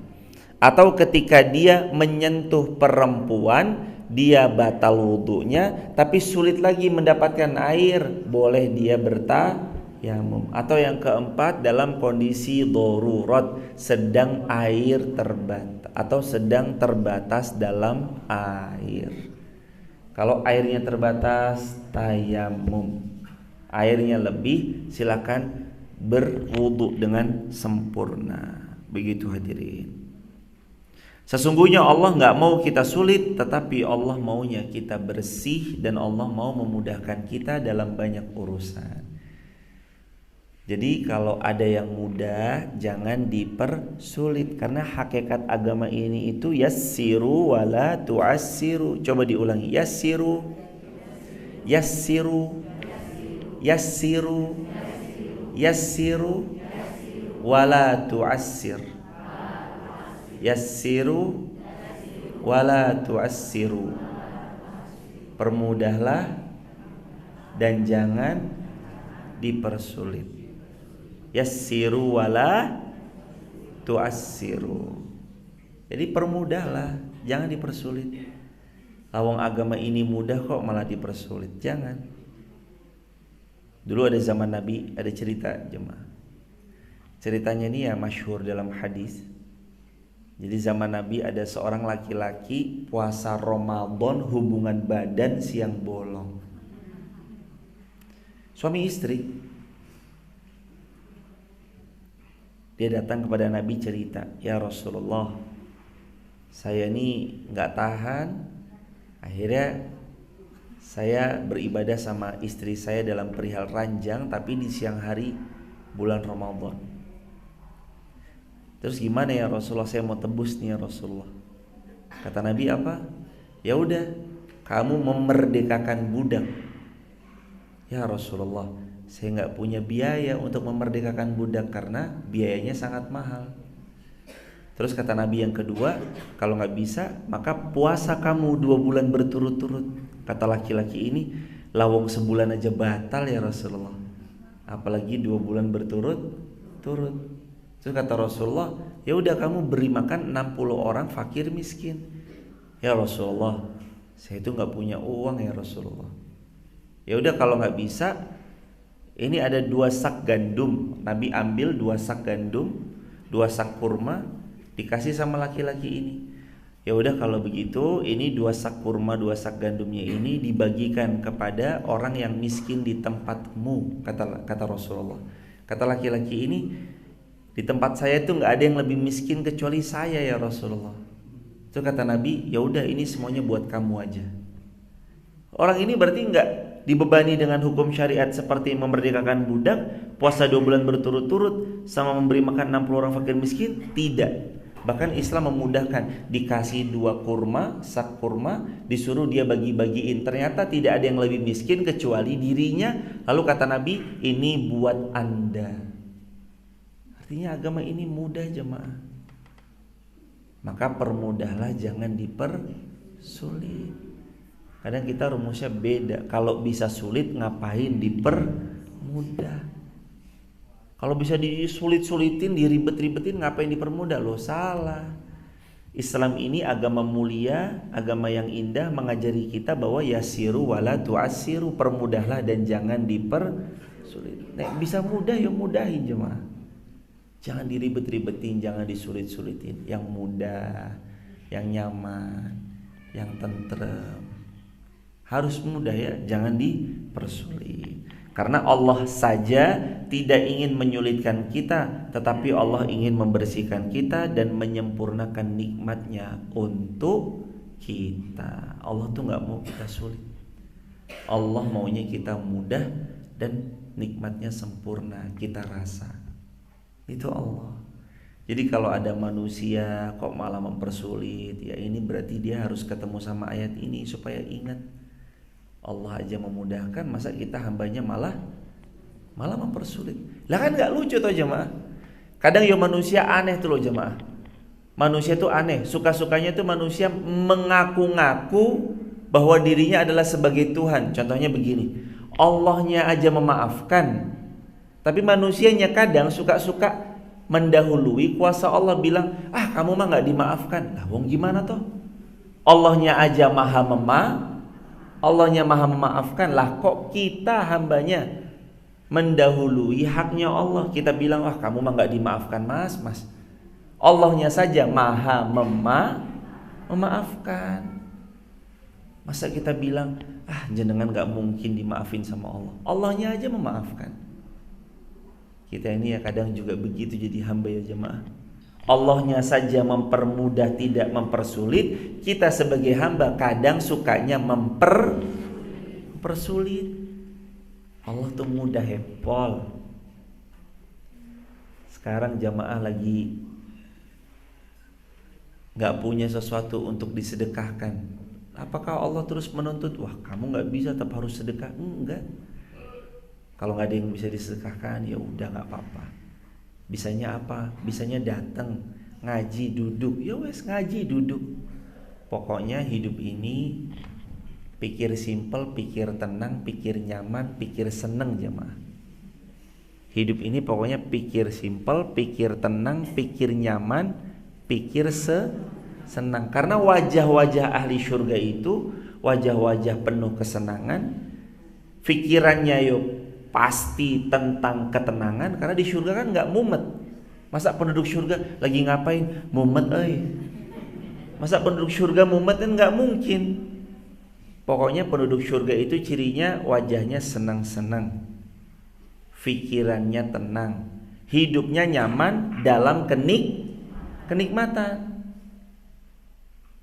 Atau ketika dia menyentuh perempuan dia batal wudunya tapi sulit lagi mendapatkan air, boleh dia bertayamum. Atau yang keempat, dalam kondisi darurat, sedang air terbatas atau sedang terbatas dalam air. Kalau airnya terbatas, tayamum. Airnya lebih, silakan berwudu dengan sempurna. Begitu hadirin. Sesungguhnya Allah nggak mau kita sulit, tetapi Allah maunya kita bersih dan Allah mau memudahkan kita dalam banyak urusan. Jadi kalau ada yang mudah, jangan dipersulit, karena hakikat agama ini itu yassiru wala tu'assiru. Coba diulangi, yassiru, yassiru, yassiru, yassiru, wala tu'assir. Yassiru wala tu'assiru. Permudahlah dan jangan dipersulit. Yassiru wala tu'assiru. Jadi permudahlah, jangan dipersulit. Lawang agama ini mudah kok malah dipersulit, jangan. Dulu ada zaman Nabi, ada cerita jemaah. Ceritanya ini ya masyhur dalam hadis. Jadi zaman Nabi ada seorang laki-laki puasa Ramadan, hubungan badan siang bolong. Suami istri. Dia datang kepada Nabi cerita, "Ya Rasulullah, saya ini gak tahan. Akhirnya saya beribadah sama istri saya dalam perihal ranjang, tapi di siang hari bulan Ramadan. Terus gimana ya Rasulullah, saya mau tebus nih ya Rasulullah." Kata Nabi apa? "Ya udah, kamu memerdekakan budak." "Ya Rasulullah, saya nggak punya biaya untuk memerdekakan budak karena biayanya sangat mahal." Terus kata Nabi yang kedua, "Kalau nggak bisa, maka puasa kamu 2 bulan berturut-turut." Kata laki-laki ini, "Lawang sebulan aja batal ya Rasulullah, apalagi 2 bulan berturut-turut." Terus kata Rasulullah, "Ya udah, kamu beri makan 60 orang fakir miskin." "Ya Rasulullah, saya itu nggak punya uang ya Rasulullah." "Ya udah, kalau nggak bisa, ini ada 2 sak gandum." Nabi ambil 2 sak gandum, 2 sak kurma, dikasih sama laki-laki ini. "Ya udah, kalau begitu, ini 2 sak kurma, 2 sak gandumnya ini dibagikan kepada orang yang miskin di tempatmu," kata Rasulullah. Kata laki-laki ini, "Di tempat saya itu nggak ada yang lebih miskin kecuali saya ya Rasulullah." Itu kata Nabi, "Ya udah, ini semuanya buat kamu aja." Orang ini berarti nggak dibebani dengan hukum syariat seperti memerdekakan budak, puasa 2 bulan berturut-turut, sama memberi makan 60 orang fakir miskin. Tidak. Bahkan Islam memudahkan, dikasih 2 kurma, sak kurma, disuruh dia bagi-bagiin. Ternyata tidak ada yang lebih miskin kecuali dirinya. Lalu kata Nabi, "Ini buat Anda." Artinya agama ini mudah jemaah. Maka permudahlah, jangan dipersulit. Kadang kita rumusnya beda. Kalau bisa sulit, ngapain dipermudah? Kalau bisa disulit-sulitin, diribet-ribetin, ngapain dipermudah? Loh, salah. Islam ini agama mulia, agama yang indah, mengajari kita bahwa yasiru wala tu'assiru, permudahlah dan jangan dipersulit. Nah, bisa mudah ya mudahin jemaah. Jangan diribet-ribetin, jangan disulit-sulitin. Yang mudah, yang nyaman, yang tentrem. Harus mudah ya, jangan dipersulit. Karena Allah saja tidak ingin menyulitkan kita, tetapi Allah ingin membersihkan kita dan menyempurnakan nikmatnya untuk kita. Allah tuh gak mau kita sulit. Allah maunya kita mudah dan nikmatnya sempurna kita rasa. Itu Allah. Jadi kalau ada manusia kok malah mempersulit, ya ini berarti dia harus ketemu sama ayat ini supaya ingat. Allah aja memudahkan, masa kita hambanya malah mempersulit. Lah kan gak lucu toh jemaah. Kadang ya manusia aneh tuh loh jemaah. Manusia tuh aneh, suka-sukanya tuh manusia mengaku-ngaku bahwa dirinya adalah sebagai Tuhan. Contohnya begini, Allahnya aja memaafkan, tapi manusianya kadang suka-suka mendahului kuasa Allah, bilang, "Ah, kamu mah gak dimaafkan." Lah wong gimana toh? Allahnya aja Allahnya maha memaafkan, lah kok kita hambanya mendahului haknya Allah? Kita bilang, wah kamu mah gak dimaafkan mas. Allahnya saja maha memaafkan. Masa kita bilang, jenengan gak mungkin dimaafin sama Allah? Allahnya aja memaafkan. Kita ini ya kadang juga begitu jadi hamba ya jemaah. Allahnya saja mempermudah, tidak mempersulit. Kita sebagai hamba kadang sukanya mempersulit. Allah tuh mudah hepol. Sekarang jamaah lagi gak punya sesuatu untuk disedekahkan. Apakah Allah terus menuntut, wah kamu gak bisa tetap harus sedekah? Enggak. Kalau gak ada yang bisa disedekahkan, ya udah gak apa-apa. Bisanya apa? Bisanya datang, ngaji, duduk. Ya wes ngaji, duduk. Pokoknya hidup ini pikir simpel, pikir tenang, pikir nyaman, pikir seneng jemaah. Hidup ini pokoknya pikir simpel, pikir tenang, pikir nyaman, pikir senang. Karena wajah-wajah ahli surga itu wajah-wajah penuh kesenangan. Pikirannya yuk pasti tentang ketenangan, karena di surga kan nggak mumet. Masa penduduk surga lagi ngapain? Mumet Masa penduduk surga mumet kan nggak mungkin. Pokoknya penduduk surga itu cirinya wajahnya senang-senang, pikirannya tenang, hidupnya nyaman dalam kenikmatan.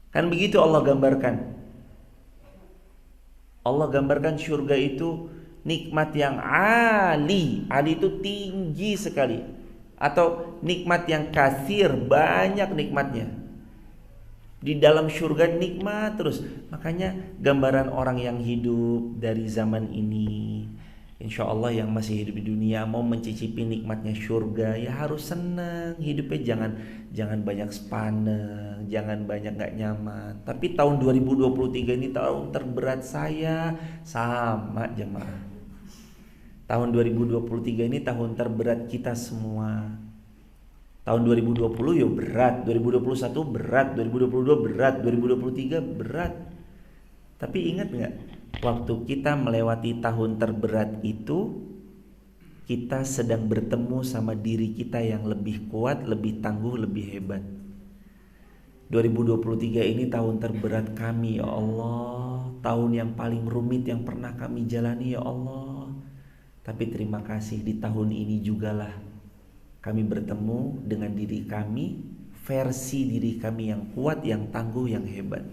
Kan begitu Allah gambarkan. Allah gambarkan surga itu nikmat yang ali itu tinggi sekali, atau nikmat yang kasir, banyak nikmatnya. Di dalam surga nikmat terus. Makanya gambaran orang yang hidup dari zaman ini, insya Allah yang masih hidup di dunia mau mencicipi nikmatnya surga, ya harus senang hidupnya. Jangan banyak sepaneng, jangan banyak gak nyaman. Tapi tahun 2023 ini tahun terberat saya, sama jemaah. Tahun 2023 ini tahun terberat kita semua. Tahun 2020 ya berat, 2021 berat, 2022 berat, 2023 berat. Tapi ingat gak, waktu kita melewati tahun terberat itu, kita sedang bertemu sama diri kita yang lebih kuat, lebih tangguh, lebih hebat. 2023 ini tahun terberat kami ya Allah, tahun yang paling rumit yang pernah kami jalani ya Allah. Tapi terima kasih di tahun ini jugalah kami bertemu dengan diri kami, versi diri kami yang kuat, yang tangguh, yang hebat.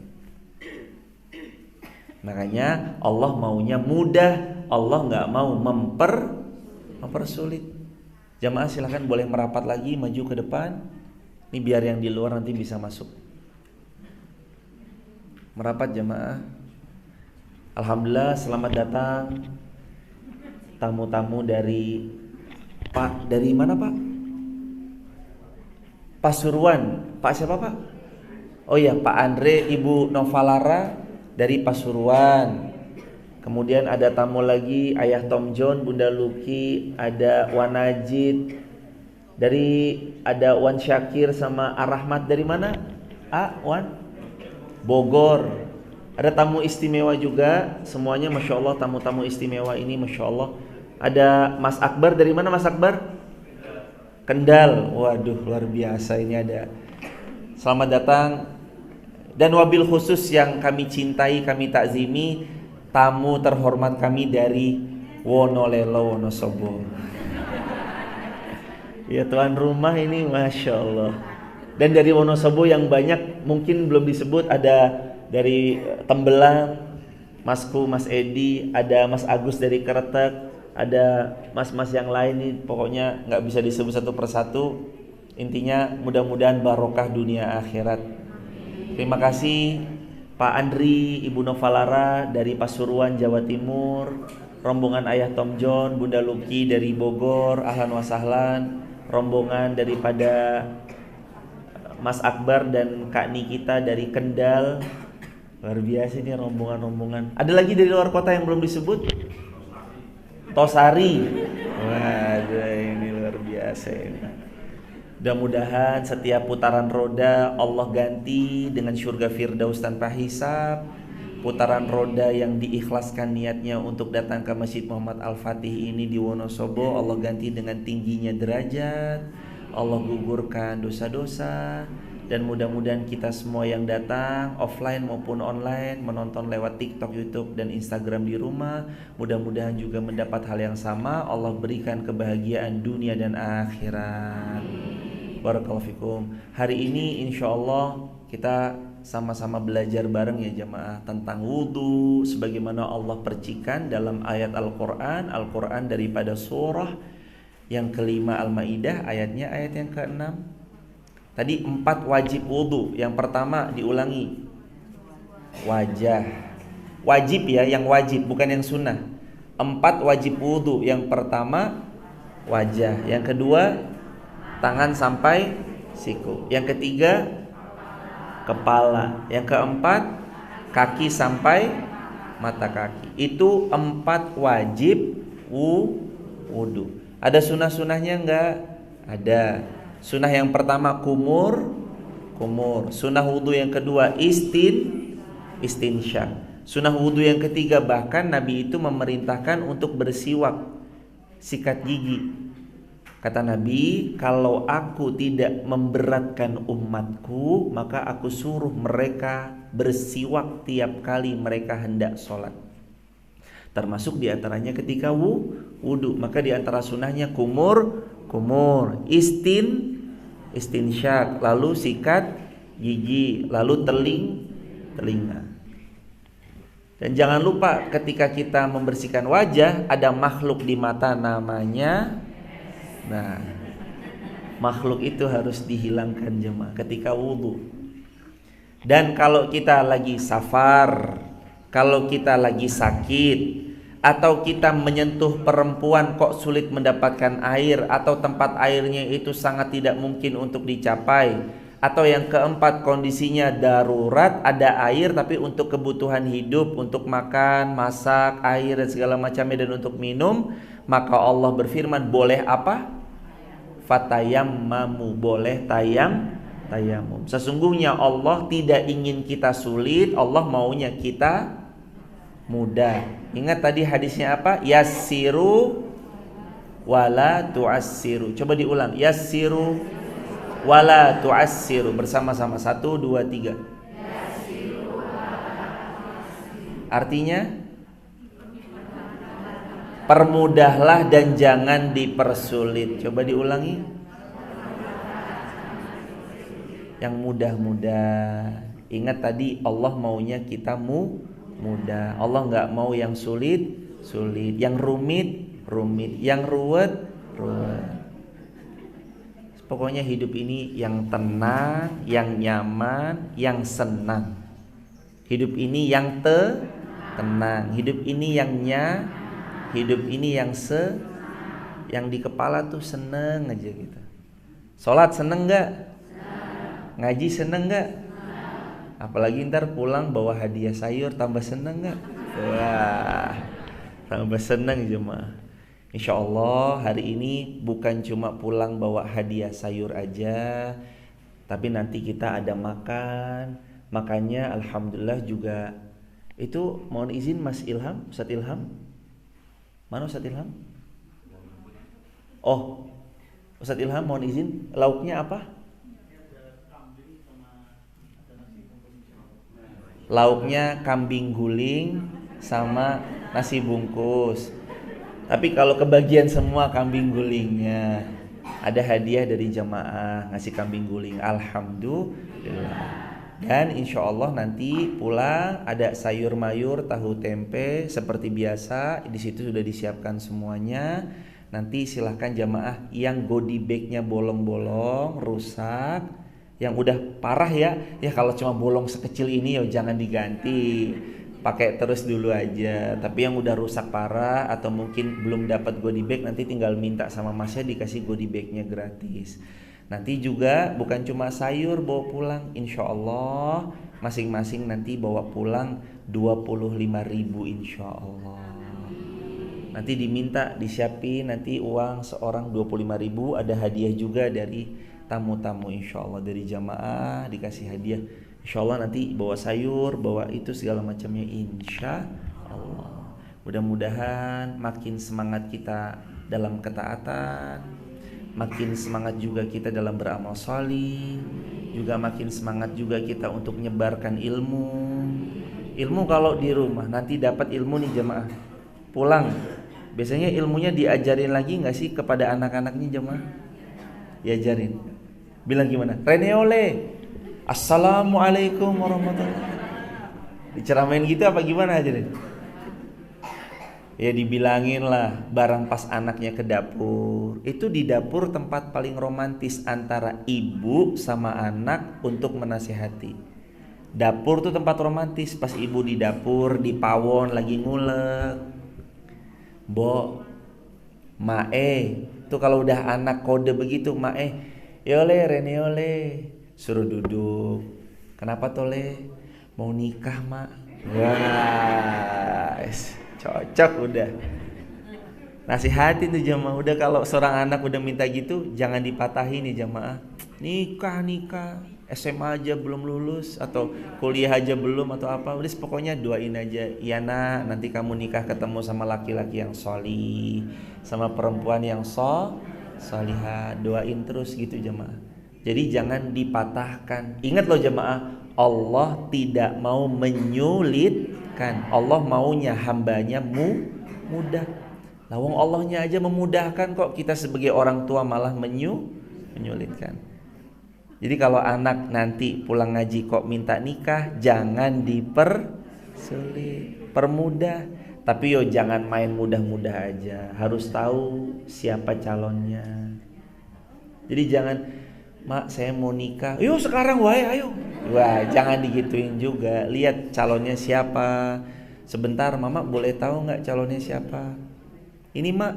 Makanya Allah maunya mudah, Allah gak mau mempersulit. Jamaah silahkan boleh merapat lagi, maju ke depan. Ini biar yang di luar nanti bisa masuk. Merapat jamaah. Alhamdulillah, selamat datang tamu-tamu dari mana Pak? Pasuruan. Pak siapa Pak? Oh ya, Pak Andre, Ibu Novalara dari Pasuruan. Kemudian ada tamu lagi, Ayah Tom John, Bunda Luki, ada Wan Najid, ada Wan Syakir sama Ar-Rahmat dari mana? Wan? Bogor. Ada tamu istimewa juga, semuanya Masya Allah tamu-tamu istimewa ini Masya Allah. Ada Mas Akbar, dari mana Mas Akbar? Kendal. Waduh luar biasa ini ada. Selamat datang. Dan wabil khusus yang kami cintai, kami takzimi, tamu terhormat kami dari Wonolelo, Wonosobo. Ya tuan rumah ini Masya Allah. Dan dari Wonosobo yang banyak mungkin belum disebut, ada dari Tembelang, Masku, Mas Edi, ada Mas Agus dari Kretek, ada mas-mas yang lain nih, pokoknya nggak bisa disebut satu persatu. Intinya mudah-mudahan barokah dunia akhirat. Terima kasih Pak Andri, Ibu Novalara dari Pasuruan, Jawa Timur, rombongan Ayah Tom John, Bunda Luki dari Bogor, ahlan wa sahlan, rombongan daripada Mas Akbar dan Kak Nikita dari Kendal. Luar biasa ini rombongan-rombongan. Ada lagi dari luar kota yang belum disebut? Tosari. Waduh ini luar biasa ini. Mudah-mudahan setiap putaran roda Allah ganti dengan surga Firdaus tanpa hisab. Putaran roda yang diikhlaskan niatnya untuk datang ke Masjid Muhammad Al-Fatih ini di Wonosobo, Allah ganti dengan tingginya derajat. Allah gugurkan dosa-dosa. Dan mudah-mudahan kita semua yang datang offline maupun online, menonton lewat TikTok, YouTube, dan Instagram di rumah, mudah-mudahan juga mendapat hal yang sama. Allah berikan kebahagiaan dunia dan akhirat. Barakallahu fikum. Hari ini insya Allah kita sama-sama belajar bareng ya jamaah tentang wudu sebagaimana Allah percikan dalam ayat Al-Quran daripada surah yang kelima Al-Maidah ayatnya ayat yang ke-6. Tadi 4 wajib wudu. Yang pertama diulangi, wajah. Wajib ya, yang wajib bukan yang sunnah. 4 wajib wudu. Yang pertama wajah, yang kedua tangan sampai siku, yang ketiga kepala, yang keempat kaki sampai mata kaki. Itu 4 wajib wudu. Ada sunnah-sunnahnya enggak? Ada. Sunnah yang pertama kumur. Sunnah wudu yang kedua istinsyak. Sunnah wudu yang ketiga bahkan Nabi itu memerintahkan untuk bersiwak, sikat gigi. Kata Nabi, kalau aku tidak memberatkan umatku, maka aku suruh mereka bersiwak tiap kali mereka hendak sholat. Termasuk diantaranya ketika wudu. Maka diantara sunnahnya kumur, istinsyak, lalu sikat gigi, lalu telinga. Dan jangan lupa ketika kita membersihkan wajah, ada makhluk di mata namanya. Nah, makhluk itu harus dihilangkan jemaah ketika wudu. Dan kalau kita lagi safar, kalau kita lagi sakit, atau kita menyentuh perempuan kok sulit mendapatkan air, atau tempat airnya itu sangat tidak mungkin untuk dicapai, atau yang keempat kondisinya darurat, ada air tapi untuk kebutuhan hidup, untuk makan, masak, air dan segala macamnya, dan untuk minum, maka Allah berfirman boleh apa? Fatayammamu, boleh tayamum. Sesungguhnya Allah tidak ingin kita sulit, Allah maunya kita mudah. Ingat tadi hadisnya apa? Yassiru wala tu'assiru. Coba diulang. Yassiru wala tu'assiru. Bersama-sama. 1, 2, 3. Artinya permudahlah dan jangan dipersulit. Coba diulangi. Yang mudah-mudah. Ingat tadi Allah maunya kita mudah. Allah nggak mau yang sulit. Yang rumit. Yang ruwet. Pokoknya hidup ini yang tenang, yang nyaman, yang senang. Hidup ini yang tenang. Hidup ini yang hidup ini yang di kepala tuh seneng aja gitu. Sholat seneng gak? Ngaji seneng gak? Apalagi ntar pulang bawa hadiah sayur, tambah seneng gak? Wah, tambah seneng jemaah. Insya Allah hari ini bukan cuma pulang bawa hadiah sayur aja, tapi nanti kita ada makan. Makanya alhamdulillah juga. Itu mohon izin Mas Ilham, Ustaz Ilham. Mana Ustaz Ilham? Oh, Ustaz Ilham mohon izin, lauknya apa? Lauknya kambing guling sama nasi bungkus. Tapi kalau kebagian semua kambing gulingnya, ada hadiah dari jamaah ngasih kambing guling. Alhamdulillah. Dan insya Allah nanti pulang ada sayur mayur, tahu tempe seperti biasa. Di situ sudah disiapkan semuanya. Nanti silahkan jamaah yang goodie bagnya bolong-bolong, rusak, yang udah parah ya kalau cuma bolong sekecil ini ya jangan diganti, pakai terus dulu aja. Tapi yang udah rusak parah atau mungkin belum dapat goodie bag, nanti tinggal minta sama masnya dikasih goodie bagnya gratis. Nanti juga bukan cuma sayur bawa pulang, insya Allah masing-masing nanti bawa pulang 25.000 insya Allah. Nanti diminta disiapin nanti uang seorang 25.000, ada hadiah juga dari tamu-tamu insya Allah dari jamaah dikasih hadiah. Insya Allah nanti bawa sayur, bawa itu segala macamnya insya Allah. Mudah-mudahan makin semangat kita dalam ketaatan, makin semangat juga kita dalam beramal shalih, juga makin semangat juga kita untuk menyebarkan ilmu. Ilmu kalau di rumah nanti dapat ilmu nih jamaah, pulang biasanya ilmunya diajarin lagi nggak sih kepada anak-anaknya jamaah? Diajarin. Bilang gimana? Reneole, assalamualaikum warahmatullahi wabarakatuh. Diceramain gitu apa gimana aja deh? Ya dibilangin lah, barang pas anaknya ke dapur. Itu di dapur tempat paling romantis antara ibu sama anak untuk menasihati. Dapur tuh tempat romantis. Pas ibu di dapur, di pawon lagi ngulek, Bo, Mae, tuh kalau udah anak kode begitu, Mae, yole Rene yole, suruh duduk. Kenapa tole? Mau nikah mak. Wah, cocok udah. Nasihatin tuh jamaah. Udah kalau seorang anak udah minta gitu, jangan dipatahin nih jamaah. Nikah, SMA aja belum lulus atau kuliah aja belum atau apa. Udah pokoknya doain aja. Iya nak, nanti kamu nikah ketemu sama laki-laki yang sholih, sama perempuan yang sholihah. Doain terus gitu jamaah. Jadi jangan dipatahkan. Ingat loh jamaah, Allah tidak mau menyulitkan. Allah maunya hambanya mudah. Lawang Allahnya aja memudahkan kok, kita sebagai orang tua malah menyulitkan. Jadi kalau anak nanti pulang ngaji kok minta nikah, jangan dipersulit, permudah. Tapi yo jangan main mudah-mudah aja, harus tahu siapa calonnya. Jadi jangan, mak saya mau nikah, yuk sekarang wae ayo. Wah, jangan digituin juga. Lihat calonnya siapa. Sebentar mama boleh tahu nggak calonnya siapa? Ini mak,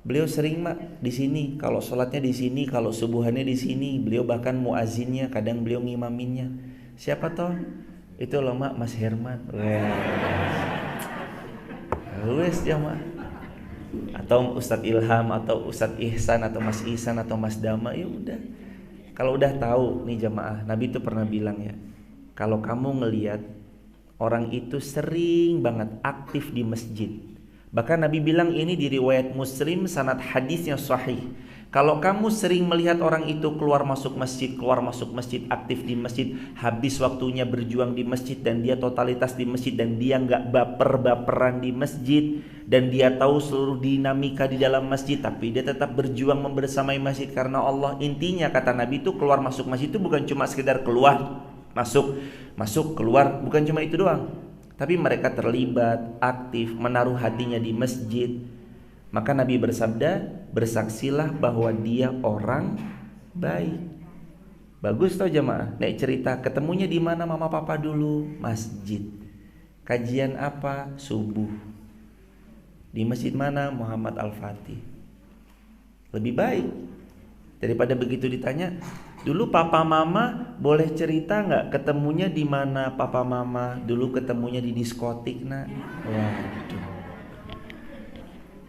beliau sering mak di sini, kalau sholatnya di sini, kalau subuhannya di sini, beliau bahkan muazinnya, kadang beliau ngimaminnya. Siapa toh? Itu loh mak, Mas Herman. Wes ya mak. Atau Ustadz Ilham, atau Ustadz Ihsan, atau Mas Ihsan, atau Mas Dama. Ya udah. Kalau udah tahu nih jamaah, Nabi itu pernah bilang ya, kalau kamu ngelihat orang itu sering banget aktif di masjid. Bahkan Nabi bilang ini di riwayat Muslim, sanad hadisnya sahih. Kalau kamu sering melihat orang itu keluar masuk masjid, aktif di masjid, habis waktunya berjuang di masjid, dan dia totalitas di masjid, dan dia nggak baper-baperan di masjid, dan dia tahu seluruh dinamika di dalam masjid, tapi dia tetap berjuang membersamai masjid karena Allah. Intinya kata Nabi itu keluar masuk masjid itu bukan cuma sekedar keluar, masuk keluar, bukan cuma itu doang. Tapi mereka terlibat, aktif, menaruh hatinya di masjid. Maka Nabi bersabda, bersaksilah bahwa dia orang baik. Bagus tau jamaah. Nek cerita ketemunya di mana mama papa dulu? Masjid. Kajian apa? Subuh. Di masjid mana? Muhammad Al-Fatih. Lebih baik daripada begitu ditanya, dulu papa mama boleh cerita nggak ketemunya di mana? Papa mama dulu ketemunya di diskotik nak. Waduh.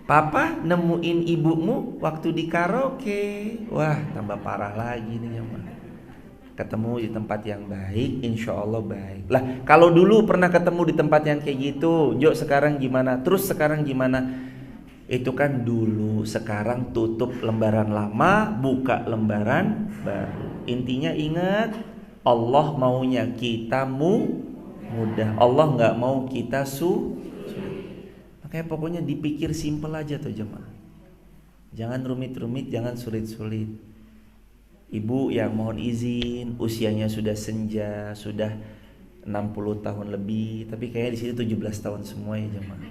Papa nemuin ibumu waktu di karaoke. Wah, tambah parah lagi nih ya mah. Ketemu di tempat yang baik, insya Allah baik. Lah kalau dulu pernah ketemu di tempat yang kayak gitu, Jok sekarang gimana? Terus sekarang gimana? Itu kan dulu, sekarang tutup lembaran lama, buka lembaran baru. Intinya ingat, Allah maunya kita mudah. Allah nggak mau kita sulit. Makanya pokoknya dipikir simple aja tuh jemaah. Jangan rumit-rumit, jangan sulit-sulit. Ibu yang mohon izin, usianya sudah senja, sudah 60 tahun lebih, tapi kayaknya di sini 17 tahun semua ya jemaah.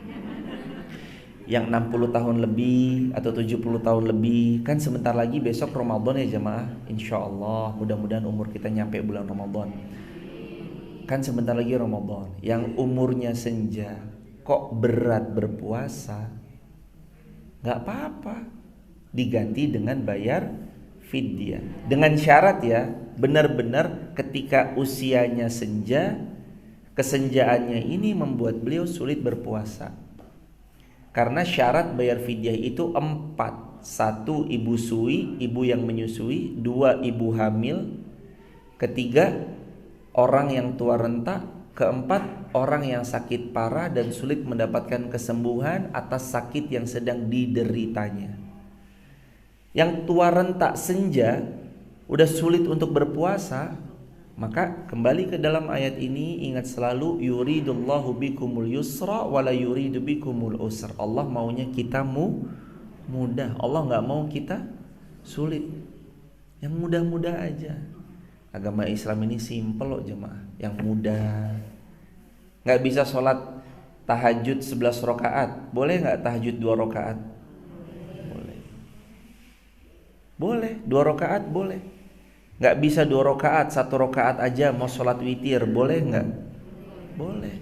Yang 60 tahun lebih atau 70 tahun lebih, kan sebentar lagi besok Ramadan ya jemaah. Insya Allah mudah-mudahan umur kita nyampe bulan Ramadan. Kan sebentar lagi Ramadan. Yang umurnya senja kok berat berpuasa, gak apa-apa, diganti dengan bayar fidyah. Dengan syarat ya, benar-benar ketika usianya senja, kesenjaannya ini membuat beliau sulit berpuasa. Karena syarat bayar fidyah itu 4. 1, ibu sui, ibu yang menyusui. 2, ibu hamil. 3, orang yang tua renta. 4, orang yang sakit parah dan sulit mendapatkan kesembuhan atas sakit yang sedang dideritanya. Yang tua renta senja udah sulit untuk berpuasa, maka kembali ke dalam ayat ini, ingat selalu, yuridullahu bikumul yusra wala yuridu bikumul usra. Allah maunya kita mudah, Allah nggak mau kita sulit. Yang mudah-mudah aja. Agama Islam ini simple loh jemaah, yang mudah. Nggak bisa sholat tahajud 11 rakaat, boleh nggak tahajud 2 rakaat? Boleh 2 rakaat boleh. Nggak bisa 2 rakaat, 1 rakaat aja mau sholat witir, boleh nggak? Boleh.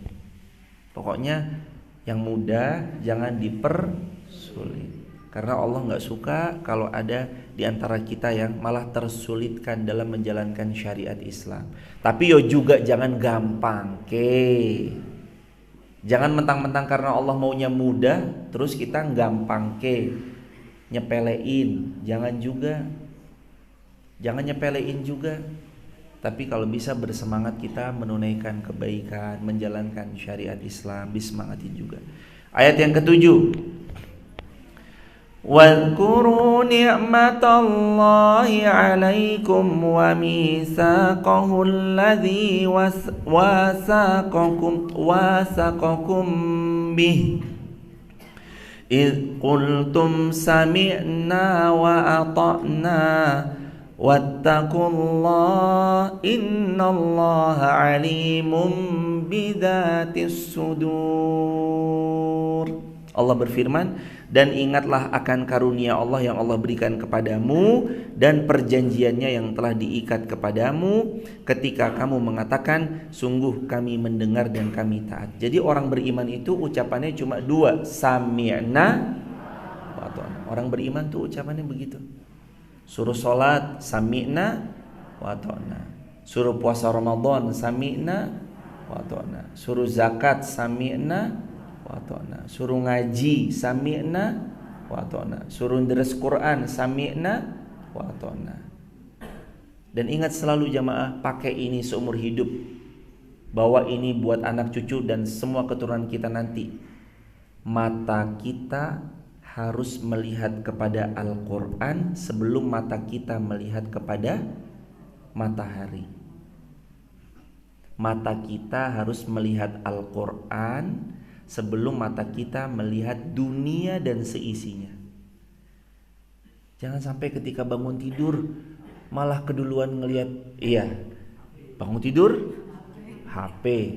Pokoknya yang mudah, jangan dipersulit. Karena Allah nggak suka kalau ada di antara kita yang malah tersulitkan dalam menjalankan syariat Islam. Tapi yo juga jangan gampang, jangan mentang-mentang karena Allah maunya mudah, terus kita gampang nyepelein. Jangan nyepelein juga. Tapi kalau bisa bersemangat kita menunaikan kebaikan, menjalankan syariat Islam, disemangatin juga. Ayat yang ke-7. Wadhkuru ni'matallahi 'alaikum wa mitsaqahu alladzi wasaqakum bih idh qultum sami'na wa ata'na wattaqullaha innallaha 'alimun bidzatis sudur. Allah berfirman, dan ingatlah akan karunia Allah yang Allah berikan kepadamu dan perjanjiannya yang telah diikat kepadamu ketika kamu mengatakan sungguh kami mendengar dan kami taat. Jadi orang beriman itu ucapannya cuma 2, sami'na wa ata'na. Orang beriman tuh ucapannya begitu. Suruh sholat sami'na wa ata'na. Suruh puasa Ramadan sami'na wa ata'na. Suruh zakat sami'na wa ata'na. Suruh ngaji sami'na wa ata'na. Suruh deres Quran sami'na wa ata'na. Dan ingat selalu jamaah, pakai ini seumur hidup. Bawa ini buat anak cucu dan semua keturunan kita nanti. Mata kita harus melihat kepada Al-Quran sebelum mata kita melihat kepada matahari. Mata kita harus melihat Al-Quran sebelum mata kita melihat dunia dan seisinya. Jangan sampai ketika bangun tidur malah keduluan ngelihat, bangun tidur HP.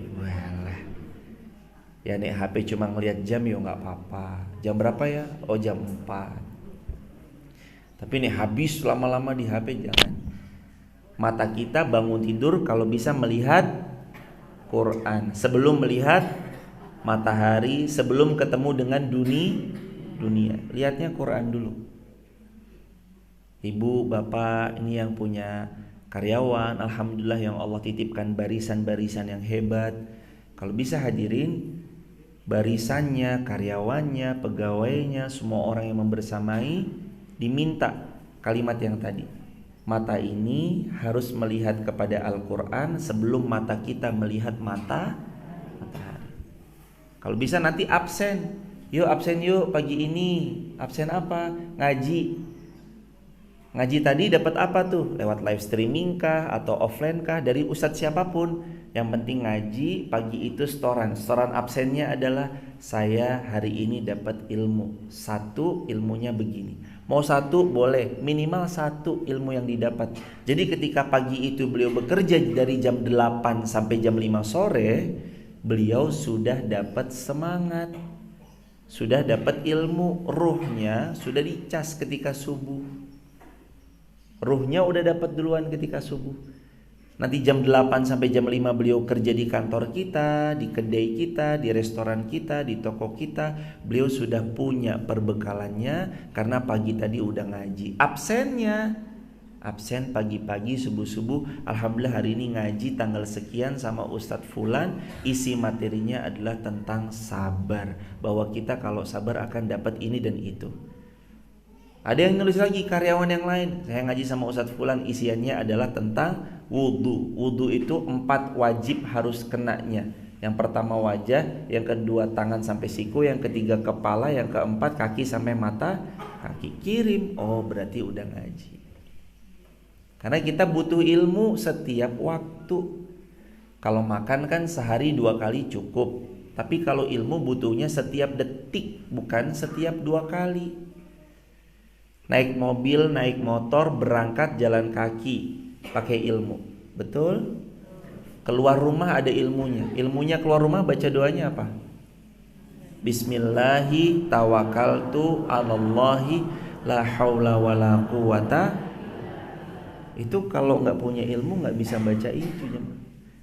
Ya nih HP cuma ngelihat jam ya nggak apa-apa. Jam berapa ya? Oh jam 4. Tapi nih habis lama-lama di HP jangan. Mata kita bangun tidur kalau bisa melihat Quran sebelum melihat matahari, sebelum ketemu dengan dunia. Lihatnya Quran dulu. Ibu, bapak ini yang punya karyawan, alhamdulillah yang Allah titipkan barisan-barisan yang hebat. Kalau bisa hadirin barisannya, karyawannya, pegawainya, semua orang yang membersamai, diminta kalimat yang tadi. Mata ini harus melihat kepada Al-Quran sebelum mata kita melihat matahari. Kalau bisa nanti absen. Yuk absen yuk pagi ini. Absen apa? Ngaji. Ngaji tadi dapat apa tuh? Lewat live streaming kah atau offline kah? Dari ustadz siapapun. Yang penting ngaji pagi itu setoran. Setoran absennya adalah saya hari ini dapat ilmu. 1 ilmunya begini. Mau 1 boleh, minimal 1 ilmu yang didapat. Jadi ketika pagi itu beliau bekerja dari jam 8 sampai jam 5 sore, beliau sudah dapat semangat, sudah dapat ilmu, ruhnya sudah dicas ketika subuh. Ruhnya udah dapat duluan ketika subuh. Nanti jam 8 sampai jam 5 beliau kerja di kantor kita, di kedai kita, di restoran kita, di toko kita. Beliau sudah punya perbekalannya karena pagi tadi udah ngaji. Absennya absen pagi-pagi subuh-subuh, alhamdulillah hari ini ngaji tanggal sekian sama Ustadz Fulan, isi materinya adalah tentang sabar, bahwa kita kalau sabar akan dapat ini dan itu. Ada yang nulis lagi karyawan yang lain, saya ngaji sama Ustadz Fulan, isiannya adalah tentang wudu. Wudu itu 4 wajib harus kenanya. Yang pertama wajah, yang kedua tangan sampai siku, yang ketiga kepala, yang keempat kaki sampai mata kaki. Kirim, oh berarti udah ngaji. Karena kita butuh ilmu setiap waktu. Kalau makan kan sehari 2 kali cukup, tapi kalau ilmu butuhnya setiap detik, bukan setiap 2 kali. Naik mobil, naik motor, berangkat jalan kaki, pakai ilmu, betul? Keluar rumah ada ilmunya. Ilmunya keluar rumah baca doanya apa? Bismillahi tawakkaltu 'alallahi la haula wala quwata. Itu kalau nggak punya ilmu nggak bisa baca itu.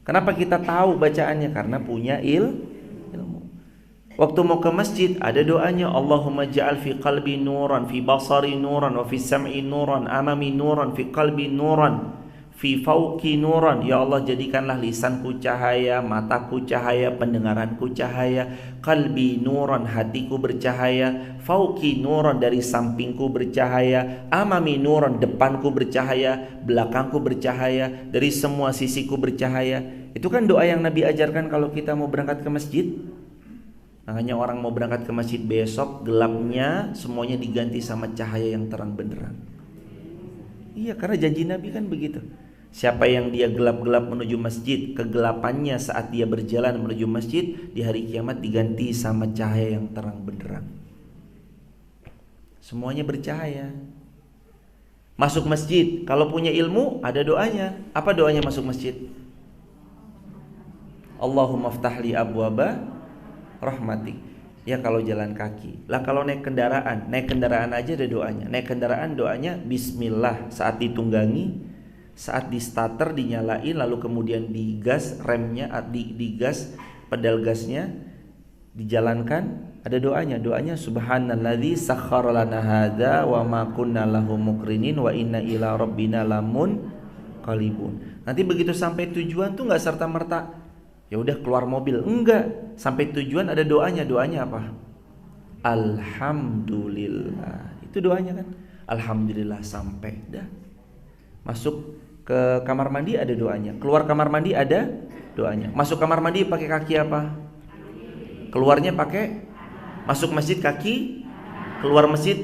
Kenapa kita tahu bacaannya? Karena punya ilmu. Waktu mau ke masjid ada doanya, Allahumma ja'al fi qalbi nuran, fi basari nuran, wa fi sam'i nuran, amami nuran, fi qalbi nuran, fi fauqi nuran. Ya Allah, jadikanlah lisanku cahaya, mataku cahaya, pendengaranku cahaya, qalbi nuran, hatiku bercahaya, fauqi nuran, dari sampingku bercahaya, amami nuran, depanku bercahaya, belakangku bercahaya, dari semua sisiku bercahaya. Itu kan doa yang Nabi ajarkan kalau kita mau berangkat ke masjid. Makanya orang mau berangkat ke masjid besok, gelapnya semuanya diganti sama cahaya yang terang benderang. Iya, karena janji Nabi kan begitu. Siapa yang dia gelap-gelap menuju masjid, kegelapannya saat dia berjalan menuju masjid, di hari kiamat diganti sama cahaya yang terang benderang. Semuanya bercahaya. Masuk masjid, kalau punya ilmu ada doanya. Apa doanya masuk masjid? Allahumma ftahli abwaba rahmatik. Ya kalau jalan kaki. Lah kalau naik kendaraan aja ada doanya. Naik kendaraan doanya bismillah saat ditunggangi, saat di starter dinyalain, lalu kemudian digas remnya, digas pedal gasnya, dijalankan, ada doanya. Doanya subhanalladzi sakhkhara lana hadza wa ma kunna lahu muqrinin wa inna ila rabbina lamun qalibun. Nanti begitu sampai tujuan tuh enggak serta-merta ya udah keluar mobil, enggak. Sampai tujuan ada doanya. Doanya apa? Alhamdulillah. Itu doanya kan. Alhamdulillah sampai dah. Masuk ke kamar mandi ada doanya. Keluar kamar mandi ada doanya. Masuk kamar mandi pakai kaki apa? Keluarnya pakai. Masuk masjid kaki, keluar masjid.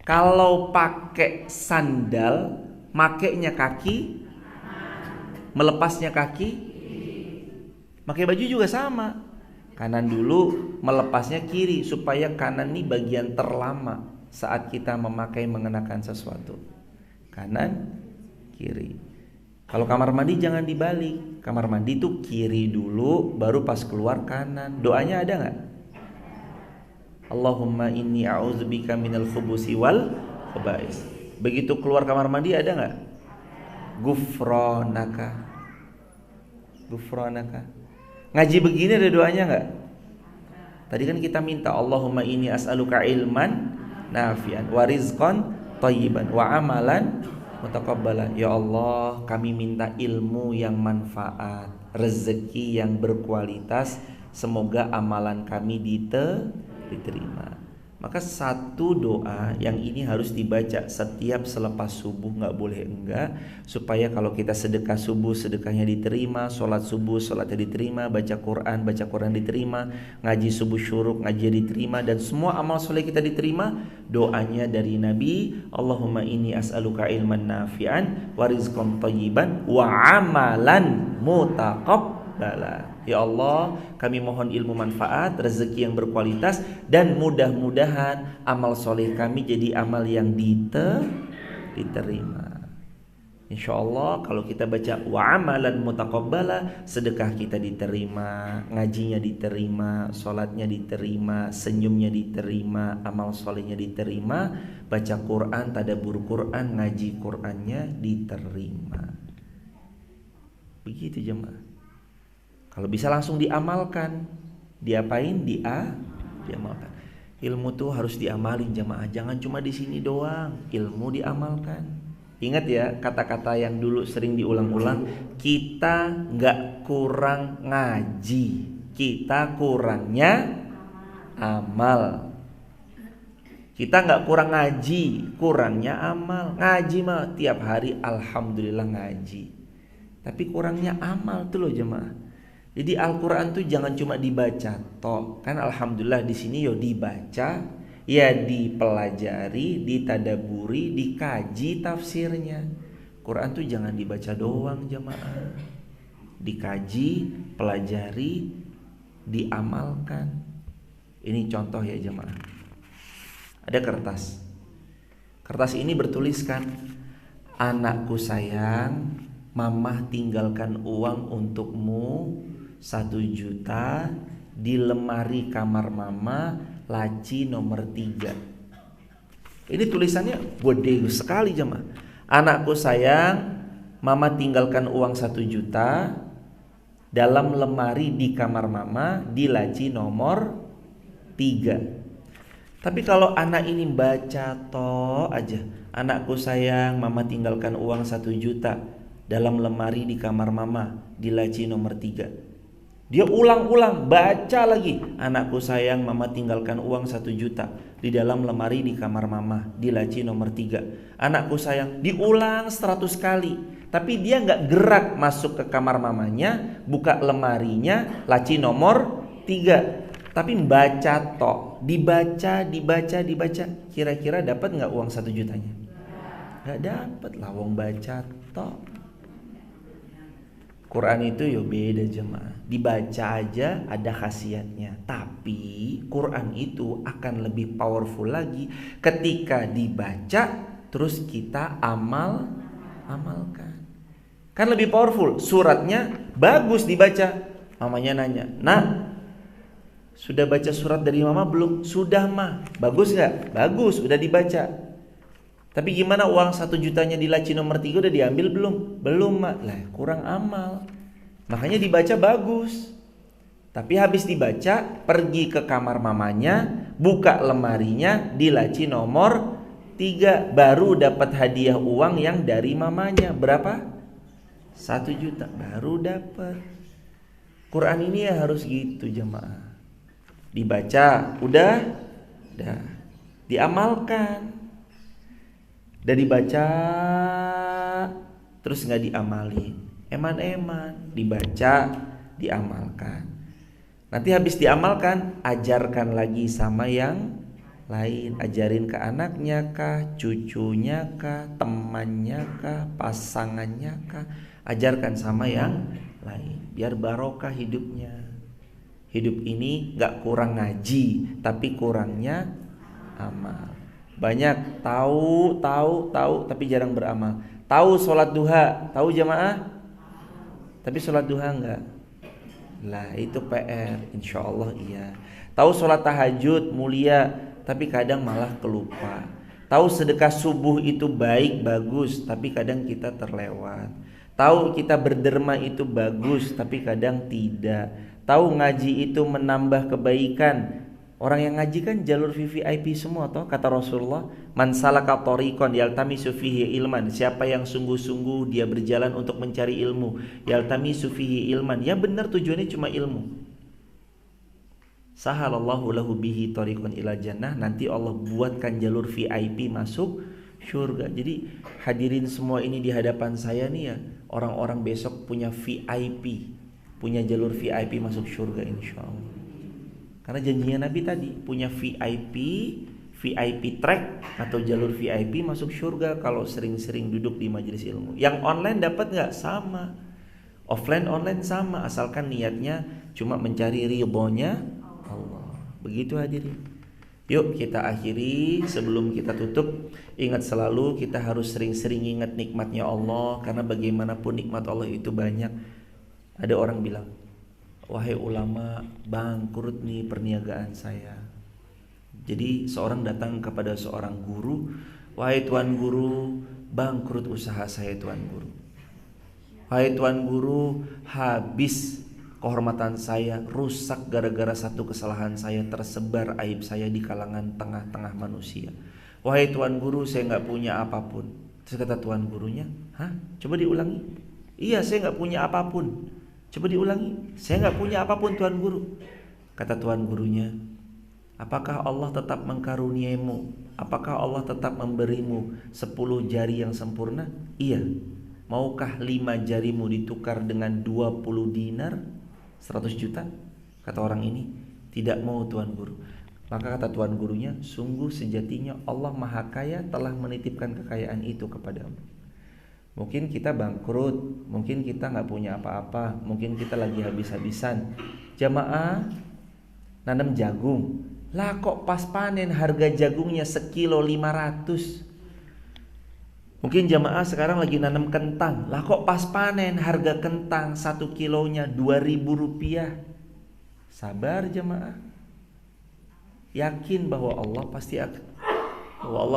Kalau pakai sandal, makainya kaki, melepasnya kaki. Pakai baju juga sama. Kanan dulu, melepasnya kiri, supaya kanan ini bagian terlama saat kita memakai mengenakan sesuatu. Kanan, kiri. Kalau kamar mandi jangan dibalik. Kamar mandi itu kiri dulu, baru pas keluar kanan. Doanya ada nggak? Allahumma inni a'udzubika minal khubusi wal khaba'is. Begitu keluar kamar mandi ada nggak? Gufronaka. Ngaji begini ada doanya nggak? Tadi kan kita minta Allahumma inni as'aluka ilman nafi'an wa rizqan thayyiban wa amalan mutaqabbalan. Ya Allah, kami minta ilmu yang manfaat, rezeki yang berkualitas, semoga amalan kami diterima. Maka satu doa yang ini harus dibaca setiap selepas subuh, nggak boleh enggak, supaya kalau kita sedekah subuh sedekahnya diterima, sholat subuh sholatnya diterima, baca Quran diterima, ngaji subuh syuruk ngaji diterima, dan semua amal soleh kita diterima. Doanya dari Nabi, Allahumma inni as'aluka ilman nafi'an wa rizqan thayyiban wa amalan mutaqabbala. Ya Allah, kami mohon ilmu manfaat, rezeki yang berkualitas, dan mudah-mudahan amal soleh kami jadi amal yang diterima. Insya Allah kalau kita baca wa amalan mutaqabbala, sedekah kita diterima, ngajinya diterima, sholatnya diterima, senyumnya diterima, amal solehnya diterima, baca Quran, tadabbur Quran, ngaji Qurannya diterima. Begitu jemaah. Kalau bisa langsung diamalkan. Diapain? Diamalkan. Ilmu tuh harus diamalin jamaah, jangan cuma di sini doang, ilmu diamalkan. Ingat ya kata-kata yang dulu sering diulang-ulang, kita nggak kurang ngaji, kita kurangnya amal. Kita nggak kurang ngaji, kurangnya amal. Ngaji mah tiap hari alhamdulillah ngaji, tapi kurangnya amal tuh loh jemaah. Jadi Al-Quran tuh jangan cuma dibaca toh, kan alhamdulillah di sini yo dibaca, ya dipelajari, ditadaburi, dikaji tafsirnya. Quran tuh jangan dibaca doang jemaah, dikaji, pelajari, diamalkan. Ini contoh ya jemaah. Ada kertas. Kertas ini bertuliskan, anakku sayang, mamah tinggalkan uang untukmu 1 juta di lemari kamar mama, laci nomor 3. Ini tulisannya gede sekali jemaah. Anakku sayang, mama tinggalkan uang 1 juta dalam lemari di kamar mama, di laci nomor 3. Tapi kalau anak ini baca toh aja, anakku sayang, mama tinggalkan uang 1 juta dalam lemari di kamar mama, di laci nomor 3. Dia ulang-ulang baca lagi, anakku sayang, mama tinggalkan uang 1 juta di dalam lemari di kamar mama, di laci nomor 3. Anakku sayang, diulang 100 kali. Tapi dia gak gerak masuk ke kamar mamanya, buka lemarinya, laci nomor 3. Tapi baca tok, dibaca. Kira-kira dapat gak uang 1 jutanya? Gak dapat lah, wong baca tok. Quran itu yo beda jemaah. Dibaca aja ada khasiatnya, tapi Quran itu akan lebih powerful lagi ketika dibaca terus kita amalkan. Kan lebih powerful. Suratnya bagus dibaca. Mamanya nanya, "Nak, sudah baca surat dari mama belum?" "Sudah mah." "Bagus gak?" "Bagus, udah dibaca." "Tapi gimana uang 1 jutanya di laci nomor 3 udah diambil belum?" "Belum mak." Lah kurang amal. Makanya dibaca bagus. Tapi habis dibaca, pergi ke kamar mamanya, buka lemarinya di laci nomor 3, baru dapat hadiah uang yang dari mamanya. Berapa? 1 juta baru dapat. Quran ini ya harus gitu jemaah. Dibaca, udah diamalkan. Udah dibaca terus gak diamalin, eman-eman. Dibaca, diamalkan. Nanti habis diamalkan, ajarkan lagi sama yang lain. Ajarin ke anaknya kah, cucunya kah, temannya kah, pasangannya kah. Ajarkan sama yang lain, biar barokah hidupnya. Hidup ini gak kurang ngaji, tapi kurangnya amal. Banyak tahu tapi jarang beramal. Tahu sholat duha, tahu jamaah, tapi sholat duha enggak. Lah itu PR, insya Allah iya. Tahu sholat tahajud mulia, tapi kadang malah kelupa. Tahu sedekah subuh itu baik, bagus, tapi kadang kita terlewat. Tahu kita berderma itu bagus, tapi kadang tidak. Tahu ngaji itu menambah kebaikan. Orang yang ngaji kan jalur VVIP semua toh, kata Rasulullah, man salaka thariqan yaltamisu fihi ilman, siapa yang sungguh-sungguh dia berjalan untuk mencari ilmu, yaltamisu fihi ilman, ya benar tujuannya cuma ilmu, sahalallahu lahu bihi thariqan ila jannah, nanti Allah buatkan jalur VIP masuk surga. Jadi hadirin semua ini di hadapan saya nih ya, orang-orang besok punya VIP, punya jalur VIP masuk surga insyaallah. Karena janjinya Nabi tadi, punya VIP track atau jalur VIP masuk surga kalau sering-sering duduk di majelis ilmu. Yang online dapat gak? Sama. Offline online sama, asalkan niatnya cuma mencari ridhonya Allah. Begitu hadirin. Yuk kita akhiri, sebelum kita tutup, ingat selalu kita harus sering-sering ingat nikmatnya Allah. Karena bagaimanapun nikmat Allah itu banyak. Ada orang bilang, wahai ulama, bangkrut nih perniagaan saya. Jadi seorang datang kepada seorang guru, wahai tuan guru, bangkrut usaha saya tuan guru. Wahai tuan guru, habis kehormatan saya rusak gara-gara satu kesalahan saya, tersebar aib saya di kalangan tengah-tengah manusia. Wahai Tuan Guru, saya nggak punya apapun. Terus kata Tuan Gurunya, hah? Coba diulangi. Iya, saya nggak punya apapun. Coba diulangi. Saya nggak punya apapun Tuan Guru. Kata Tuan Gurunya, apakah Allah tetap mengkaruniaimu? Apakah Allah tetap memberimu 10 jari yang sempurna? Iya. Maukah 5 jarimu ditukar dengan 20 dinar? 100 juta? Kata orang ini, tidak mau Tuan Guru. Maka kata Tuan Gurunya, sungguh sejatinya Allah Maha Kaya telah menitipkan kekayaan itu kepadamu. Mungkin kita bangkrut, mungkin kita gak punya apa-apa, mungkin kita lagi habis-habisan. Jamaah nanam jagung, lah kok pas panen harga jagungnya sekilo 500. Mungkin jamaah sekarang lagi nanam kentang, lah kok pas panen harga kentang 1 kilonya 2.000 rupiah. Sabar jamaah, yakin bahwa Allah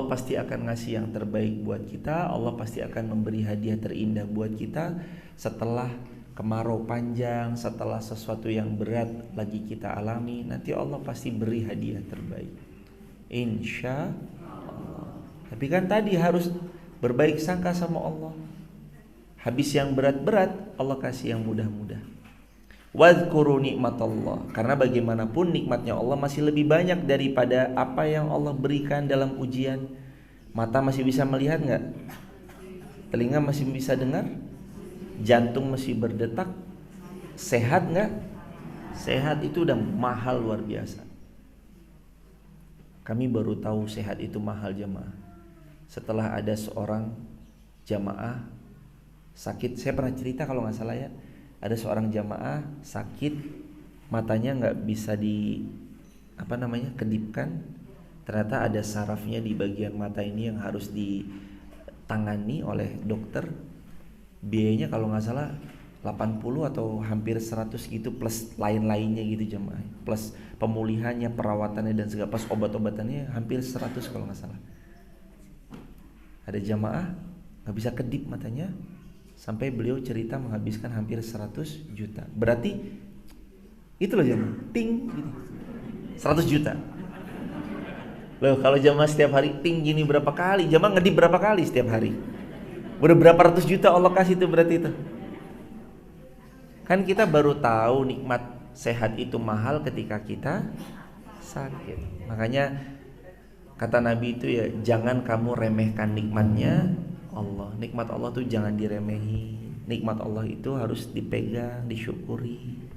pasti akan ngasih yang terbaik buat kita. Allah pasti akan memberi hadiah terindah buat kita. Setelah kemarau panjang, setelah sesuatu yang berat lagi kita alami, nanti Allah pasti beri hadiah terbaik, insya Allah. Tapi kan tadi harus berbaik sangka sama Allah. Habis yang berat-berat, Allah kasih yang mudah-mudah. Wadhkuru nikmatallah, karena bagaimanapun nikmatnya Allah masih lebih banyak daripada apa yang Allah berikan dalam ujian. Mata masih bisa melihat gak? Telinga masih bisa dengar? Jantung masih berdetak? Sehat gak? Sehat itu udah mahal luar biasa. Kami baru tahu sehat itu mahal jamaah setelah ada seorang jamaah sakit. Saya pernah cerita kalau gak salah ya, ada seorang jamaah sakit, matanya nggak bisa kedipkan. Ternyata ada sarafnya di bagian mata ini yang harus ditangani oleh dokter. Biayanya kalau nggak salah 80 atau hampir 100 gitu, plus lain-lainnya gitu jemaah, plus pemulihannya, perawatannya dan segala, plus obat-obatannya hampir 100 kalau nggak salah. Ada jamaah nggak bisa kedip matanya, sampai beliau cerita menghabiskan hampir 100 juta. Berarti itu loh jamaah, ting gini, 100 juta. Loh kalau jamaah setiap hari ting gini berapa kali, jamaah ngedip berapa kali setiap hari? Udah berapa ratus juta Allah kasih itu berarti itu. Kan kita baru tahu nikmat sehat itu mahal ketika kita sakit. Makanya kata Nabi itu ya, jangan kamu remehkan nikmatnya Allah. Nikmat Allah tuh jangan diremehi. Nikmat Allah itu harus dipegang, disyukuri.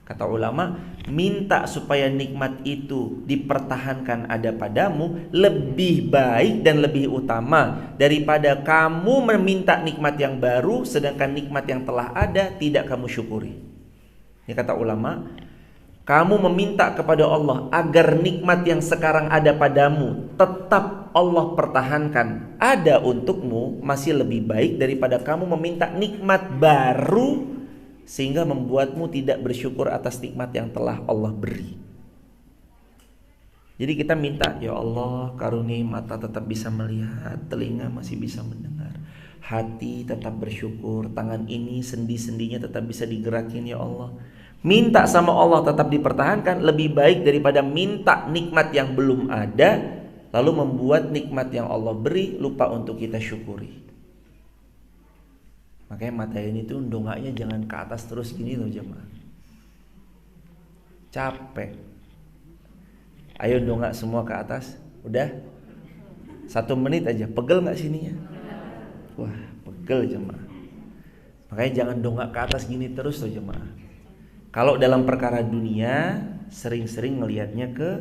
Kata ulama, minta supaya nikmat itu dipertahankan ada padamu lebih baik dan lebih utama daripada kamu meminta nikmat yang baru sedangkan nikmat yang telah ada tidak kamu syukuri. Ini kata ulama, kamu meminta kepada Allah agar nikmat yang sekarang ada padamu tetap Allah pertahankan ada untukmu, masih lebih baik daripada kamu meminta nikmat baru sehingga membuatmu tidak bersyukur atas nikmat yang telah Allah beri. Jadi kita minta, ya Allah karuniai mata tetap bisa melihat, telinga masih bisa mendengar, hati tetap bersyukur, tangan ini sendi-sendinya tetap bisa digerakin ya Allah. Minta sama Allah tetap dipertahankan lebih baik daripada minta nikmat yang belum ada lalu membuat nikmat yang Allah beri lupa untuk kita syukuri. Makanya mata ini tuh dongaknya jangan ke atas terus gini loh jemaah. Capek. Ayo dongak semua ke atas. Udah 1 menit aja. Pegel gak sininya? Wah pegel jemaah. Makanya jangan dongak ke atas gini terus loh jemaah. Kalau dalam perkara dunia sering-sering ngelihatnya ke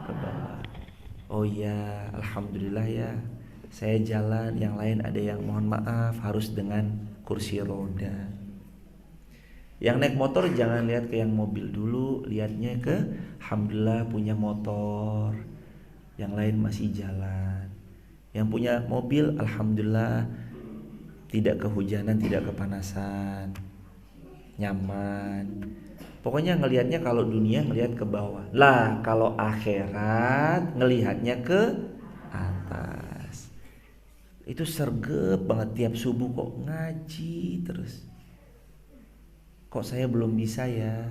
bawah. Oh ya alhamdulillah ya, saya jalan, yang lain ada yang mohon maaf harus dengan kursi roda. Yang naik motor jangan lihat ke yang mobil dulu, lihatnya ke alhamdulillah punya motor, yang lain masih jalan. Yang punya mobil alhamdulillah tidak kehujanan, tidak kepanasan, nyaman. Pokoknya ngelihatnya kalau dunia ngelihat ke bawah. Lah kalau akhirat ngelihatnya ke atas. Itu sergep banget, tiap subuh kok ngaji terus. kok saya belum bisa ya?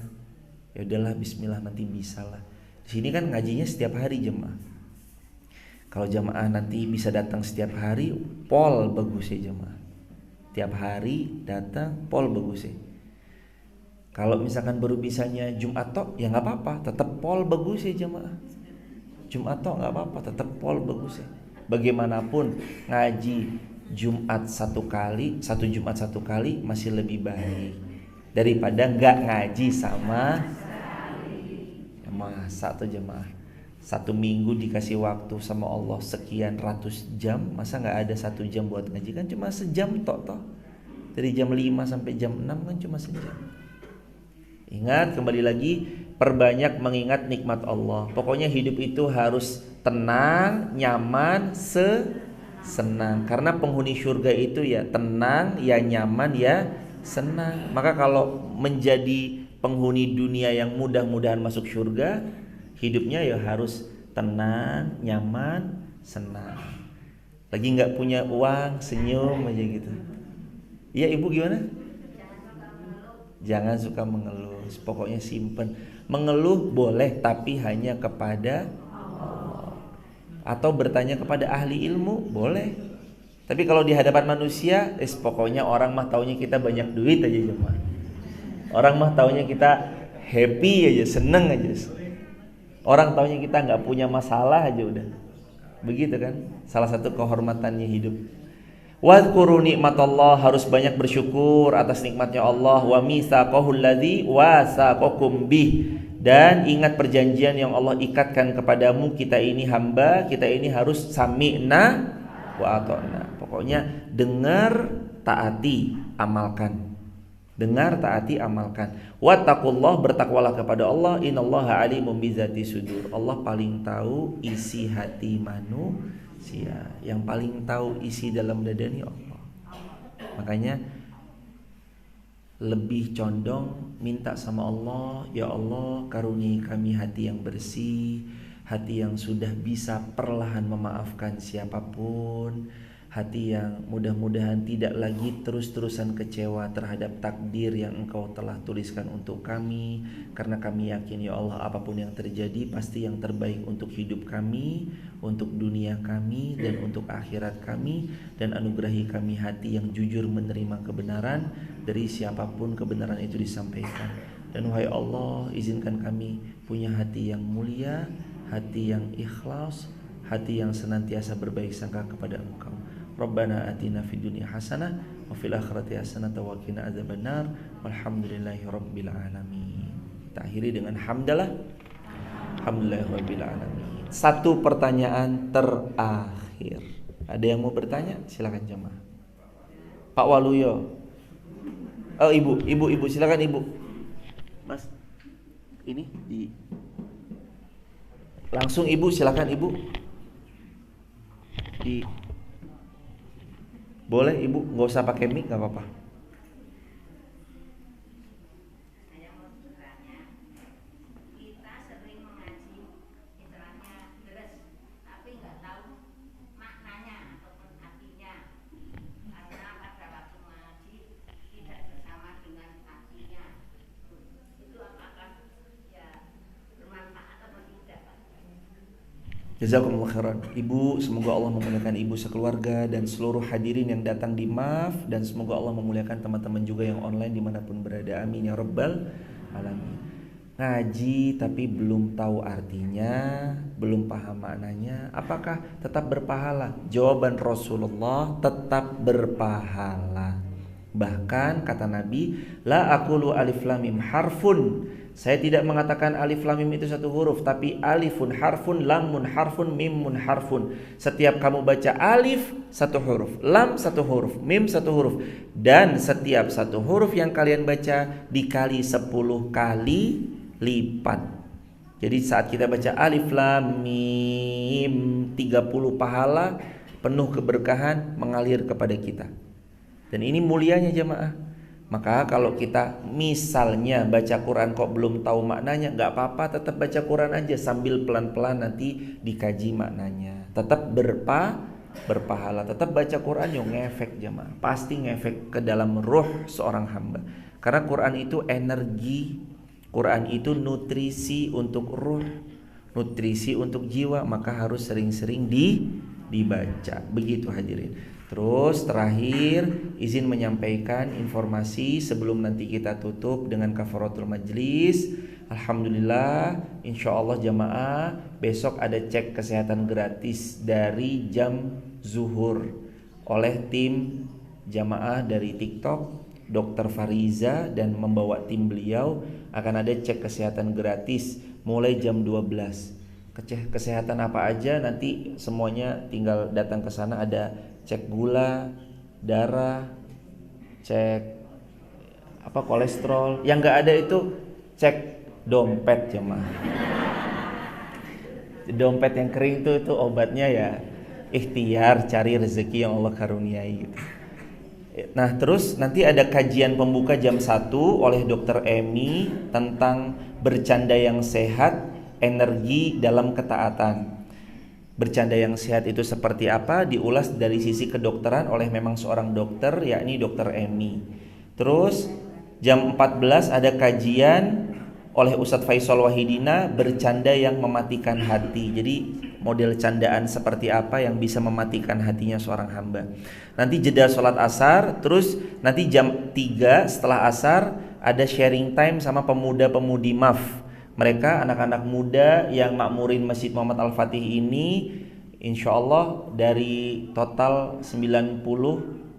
Ya udahlah, bismillah, nanti bisa lah. Di sini kan ngajinya setiap hari jemaah. Kalau jemaah nanti bisa datang setiap hari, pol bagus ya jemaah. Tiap hari datang, pol bagus ya. Kalau misalkan baru bisanya Jumat tok, ya nggak apa-apa, tetap pol bagus ya jemaah. Jumat tok nggak apa-apa, tetap pol bagus ya. Bagaimanapun ngaji Jumat satu Jumat satu kali masih lebih baik daripada nggak ngaji sama. Masa tuh jemaah, satu minggu dikasih waktu sama Allah sekian ratus jam, masa nggak ada 1 jam buat ngaji? Kan cuma sejam toh. Dari jam 5 sampai jam 6 kan cuma sejam. Ingat, kembali lagi, perbanyak mengingat nikmat Allah. Pokoknya hidup itu harus tenang, nyaman, senang. Karena penghuni surga itu ya tenang, ya nyaman, ya senang. Maka kalau menjadi penghuni dunia yang mudah-mudahan masuk surga, hidupnya ya harus tenang, nyaman, senang. Lagi nggak punya uang, senyum aja gitu. Iya ibu gimana? Jangan suka mengeluh. Pokoknya simpen. Mengeluh boleh, tapi hanya kepada Allah. Atau bertanya kepada ahli ilmu boleh. Tapi kalau di hadapan manusia, pokoknya orang mah taunya kita banyak duit aja cuma. Orang mah taunya kita happy aja, seneng aja. Orang taunya kita nggak punya masalah aja udah. Begitu kan? Salah satu kehormatannya hidup. Wadhkuru nikmatallah, harus banyak bersyukur atas nikmatnya Allah. Wa mitsaqahul ladzi wasaqakum bih, dan ingat perjanjian yang Allah ikatkan kepadamu. Kita ini hamba, kita ini harus sami'na wa ata'na. Pokoknya dengar, taati, amalkan. Dengar, taati, amalkan. Wattaqullah, bertakwalah kepada Allah. Innallaha alimun bizati sudur. Allah paling tahu isi hati manusia. Yang paling tahu isi dalam dada ini Allah. Makanya lebih condong minta sama Allah, ya Allah karuniai kami hati yang bersih, hati yang sudah bisa perlahan memaafkan siapapun, hati yang mudah-mudahan tidak lagi terus-terusan kecewa terhadap takdir yang Engkau telah tuliskan untuk kami. Karena kami yakin ya Allah, apapun yang terjadi pasti yang terbaik untuk hidup kami, untuk dunia kami, dan untuk akhirat kami. Dan anugerahi kami hati yang jujur menerima kebenaran dari siapapun kebenaran itu disampaikan. Dan wahai Allah, izinkan kami punya hati yang mulia, hati yang ikhlas, hati yang senantiasa berbaik sangka kepada Engkau. Rabbana atina fid dunya hasanah wa fil akhirati hasanah wa qina adzabannar. Walhamdulillahi rabbil alamin. Kita akhiri dengan hamdalah. Alhamdulillahi rabbil alamin. Satu pertanyaan terakhir. Ada yang mau bertanya? Silakan jemaah. Pak Waluyo. Oh, ibu silakan ibu. Mas. Ini di langsung ibu, silakan ibu. Boleh ibu, nggak usah pakai mic, nggak apa-apa. Saya mau bertanya, kita sering mengaji istilahnya deres, tapi nggak tahu maknanya ataupun artinya, karena pada waktu mengaji tidak bersama dengan artinya. Itu apakah ya bermanfaat atau tidak, Pak? Jazakumullah khairan. Ibu, semoga Allah memuliakan ibu sekeluarga dan seluruh hadirin yang datang di MAF, dan semoga Allah memuliakan teman-teman juga yang online dimanapun berada. Amin ya rabbal alamin. Ngaji tapi belum tahu artinya, belum paham maknanya, apakah tetap berpahala? Jawaban Rasulullah, tetap berpahala. Bahkan kata Nabi, la aqulu alif lam mim harfun. Saya tidak mengatakan alif lam mim itu satu huruf, tapi alifun harfun, lamun harfun, mimun harfun. Setiap kamu baca alif satu huruf, lam satu huruf, mim satu huruf, dan setiap satu huruf yang kalian baca dikali 10 kali lipat. Jadi saat kita baca alif lam mim, 30 pahala penuh keberkahan mengalir kepada kita. Dan ini mulianya jemaah. Maka kalau kita misalnya baca Quran kok belum tahu maknanya, gak apa-apa, tetap baca Quran aja sambil pelan-pelan nanti dikaji maknanya. Tetap berpahala. Tetap baca Quran yang ngefek jemaah. Pasti ngefek ke dalam ruh seorang hamba. Karena Quran itu energi, Quran itu nutrisi untuk ruh, nutrisi untuk jiwa, maka harus sering-sering dibaca. Begitu hadirin. Terus terakhir izin menyampaikan informasi sebelum nanti kita tutup dengan kafaratul majlis. Alhamdulillah, insya Allah jamaah besok ada cek kesehatan gratis dari jam zuhur oleh tim jamaah dari TikTok Dr. Fariza, dan membawa tim beliau akan ada cek kesehatan gratis mulai jam 12. Kesehatan apa aja nanti semuanya tinggal datang ke sana. Ada cek gula, darah, cek kolesterol. Yang nggak ada itu cek dompet jemaah. Dompet yang kering itu obatnya ya ikhtiar, cari rezeki yang Allah karuniai gitu. Nah terus nanti ada kajian pembuka jam 1 oleh Dr. Emi tentang bercanda yang sehat, energi dalam ketaatan. Bercanda yang sehat itu seperti apa, diulas dari sisi kedokteran oleh memang seorang dokter, yakni Dr. Emi. Terus jam 14 ada kajian oleh Ustadz Faisal Wahidina, bercanda yang mematikan hati. Jadi model candaan seperti apa yang bisa mematikan hatinya seorang hamba. Nanti jeda sholat asar. Terus nanti jam 3 setelah asar ada sharing time sama pemuda-pemudi MAF. Mereka anak-anak muda yang makmurin Masjid Muhammad Al-Fatih ini, insya Allah dari total 90,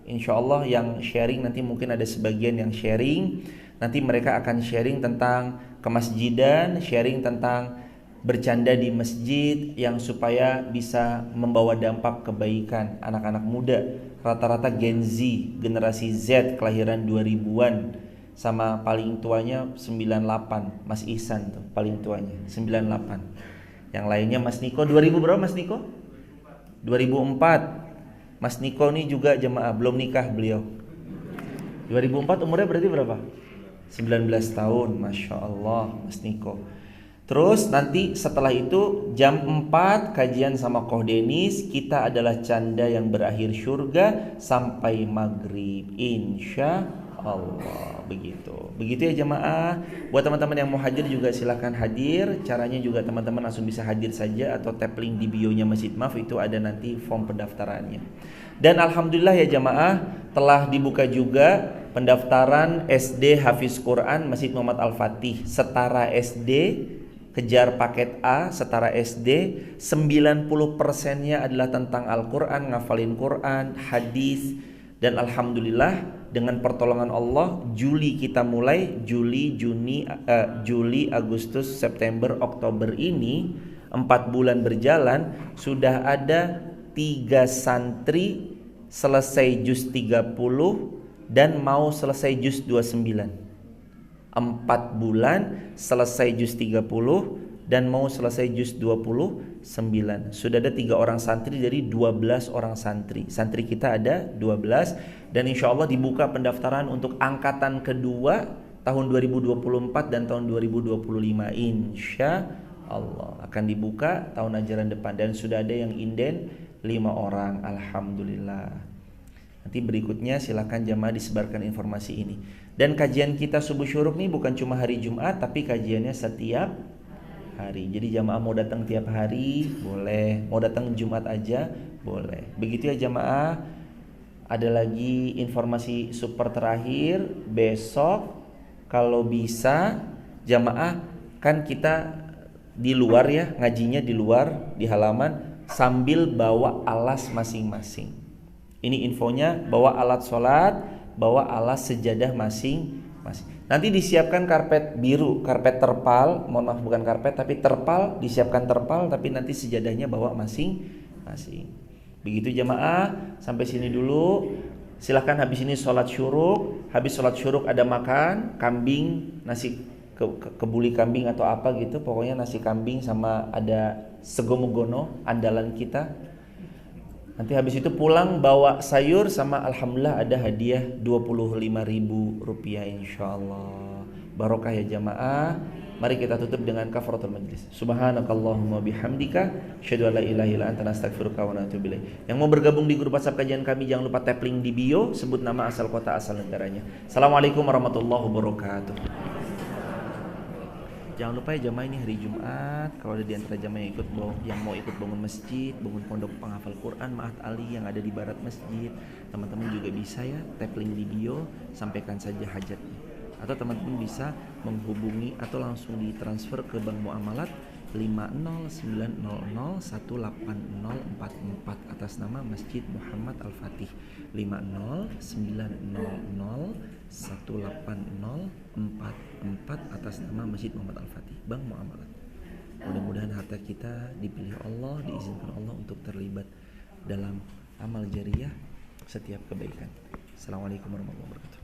insya Allah yang sharing, nanti mungkin ada sebagian yang sharing. Nanti mereka akan sharing tentang kemasjidan, sharing tentang bercanda di masjid yang supaya bisa membawa dampak kebaikan. Anak-anak muda rata-rata Gen Z, generasi Z kelahiran 2000-an, sama paling tuanya 98, Mas Ihsan tuh paling tuanya 98. Yang lainnya Mas Niko 2000 berapa Mas Niko? 2004. Mas Niko nih juga jemaah belum nikah beliau. 2004 umurnya berarti berapa? 19 tahun, Masya Allah Mas Niko. Terus nanti setelah itu jam 4 kajian sama Koh Denis. Kita adalah canda yang berakhir surga sampai maghrib, insya Allah. Begitu ya jemaah. Buat teman-teman yang mau hadir juga silahkan hadir. Caranya juga teman-teman langsung bisa hadir saja, atau tap link di bio-nya Masjid MAF, itu ada nanti form pendaftarannya. Dan alhamdulillah ya jemaah, telah dibuka juga pendaftaran SD Hafiz Quran Masjid Muhammad Al-Fatih. Setara SD, kejar paket A, setara SD, 90%-nya adalah tentang Al-Quran, ngafalin Quran, hadis. Dan alhamdulillah dengan pertolongan Allah, Juli kita mulai, Juli, Agustus, September, Oktober ini 4 bulan berjalan, sudah ada 3 santri selesai juz 30 dan mau selesai juz 29. 4 bulan selesai juz 30 dan mau selesai juz 29. Sudah ada 3 orang santri dari 12 orang santri. Santri kita ada 12. Dan insya Allah dibuka pendaftaran untuk angkatan kedua tahun 2024 dan tahun 2025. Insya Allah akan dibuka tahun ajaran depan. Dan sudah ada yang inden 5 orang. Alhamdulillah. Nanti berikutnya silakan jamaah disebarkan informasi ini. Dan kajian kita subuh syuruk nih bukan cuma hari Jumat, tapi kajiannya setiap hari. Jadi jamaah mau datang tiap hari boleh, mau datang Jumat aja boleh. Begitu ya jamaah. Ada lagi informasi super terakhir, besok kalau bisa jamaah, kan kita di luar ya, ngajinya di luar di halaman sambil bawa alas masing-masing. Ini infonya, bawa alat sholat, bawa alas sejadah masing-masing. Nanti disiapkan karpet biru, karpet terpal, mohon maaf bukan karpet tapi terpal, disiapkan terpal, tapi nanti sejadahnya bawa masing-masing. Begitu jamaah, sampai sini dulu. Silahkan habis ini sholat syuruk. Habis sholat syuruk ada makan kambing, nasi kebuli kambing atau apa gitu. Pokoknya nasi kambing sama ada segomogono andalan kita. Nanti habis itu pulang bawa sayur sama alhamdulillah ada hadiah Rp25.000 insyaallah. Barokah ya jamaah. Mari kita tutup dengan kafaratul majlis. Subhanakallahumma bihamdika, asyhadu an la ilaha illa anta, astaghfiruka wa atubu ilaik. Yang mau bergabung di grup WhatsApp kajian kami, jangan lupa tap link di bio, sebut nama, asal kota, asal negaranya. Assalamualaikum warahmatullahi wabarakatuh. Jangan lupa ya jamaah, ini hari Jumat. Kalau ada di antara jamaah yang mau ikut bangun masjid, bangun pondok penghafal Quran Ma'had Ali yang ada di barat masjid, teman-teman juga bisa ya tap link di bio, sampaikan saja hajatnya. Atau teman-teman bisa menghubungi atau langsung ditransfer ke Bank Muamalat 50900180044 atas nama Masjid Muhammad Al-Fatih. 50900180044 atas nama Masjid Muhammad Al-Fatih, Bank Muamalat. Mudah-mudahan harta kita dipilih Allah, diizinkan Allah untuk terlibat dalam amal jariyah setiap kebaikan. Assalamualaikum warahmatullahi wabarakatuh.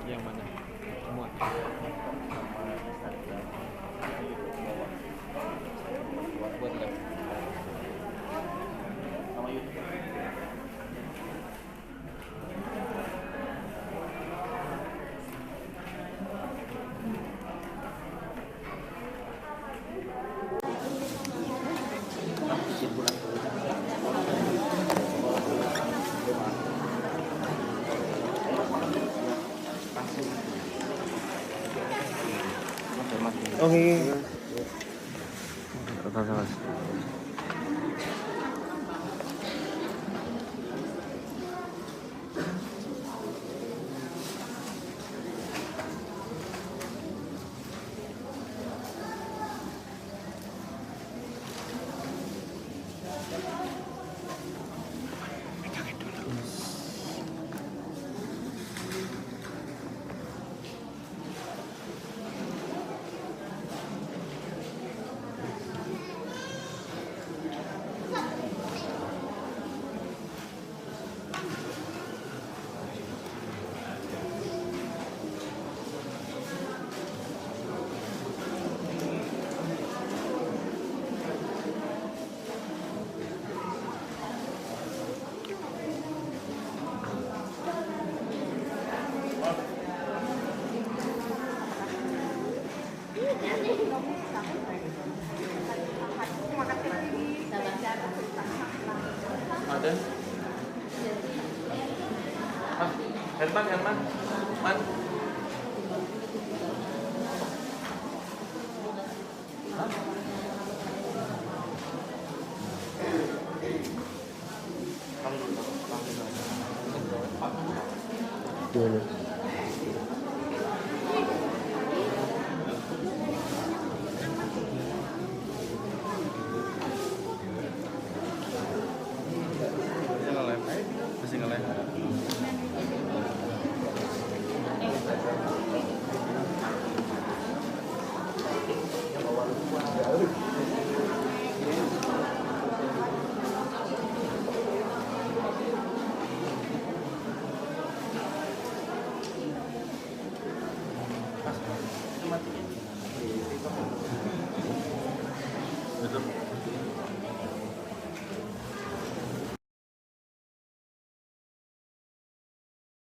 Yang mana? Semua. Buat lab. Sama YouTube. Oke. Ada. Herman. Man. Hah? Kamu dulu. Gimana?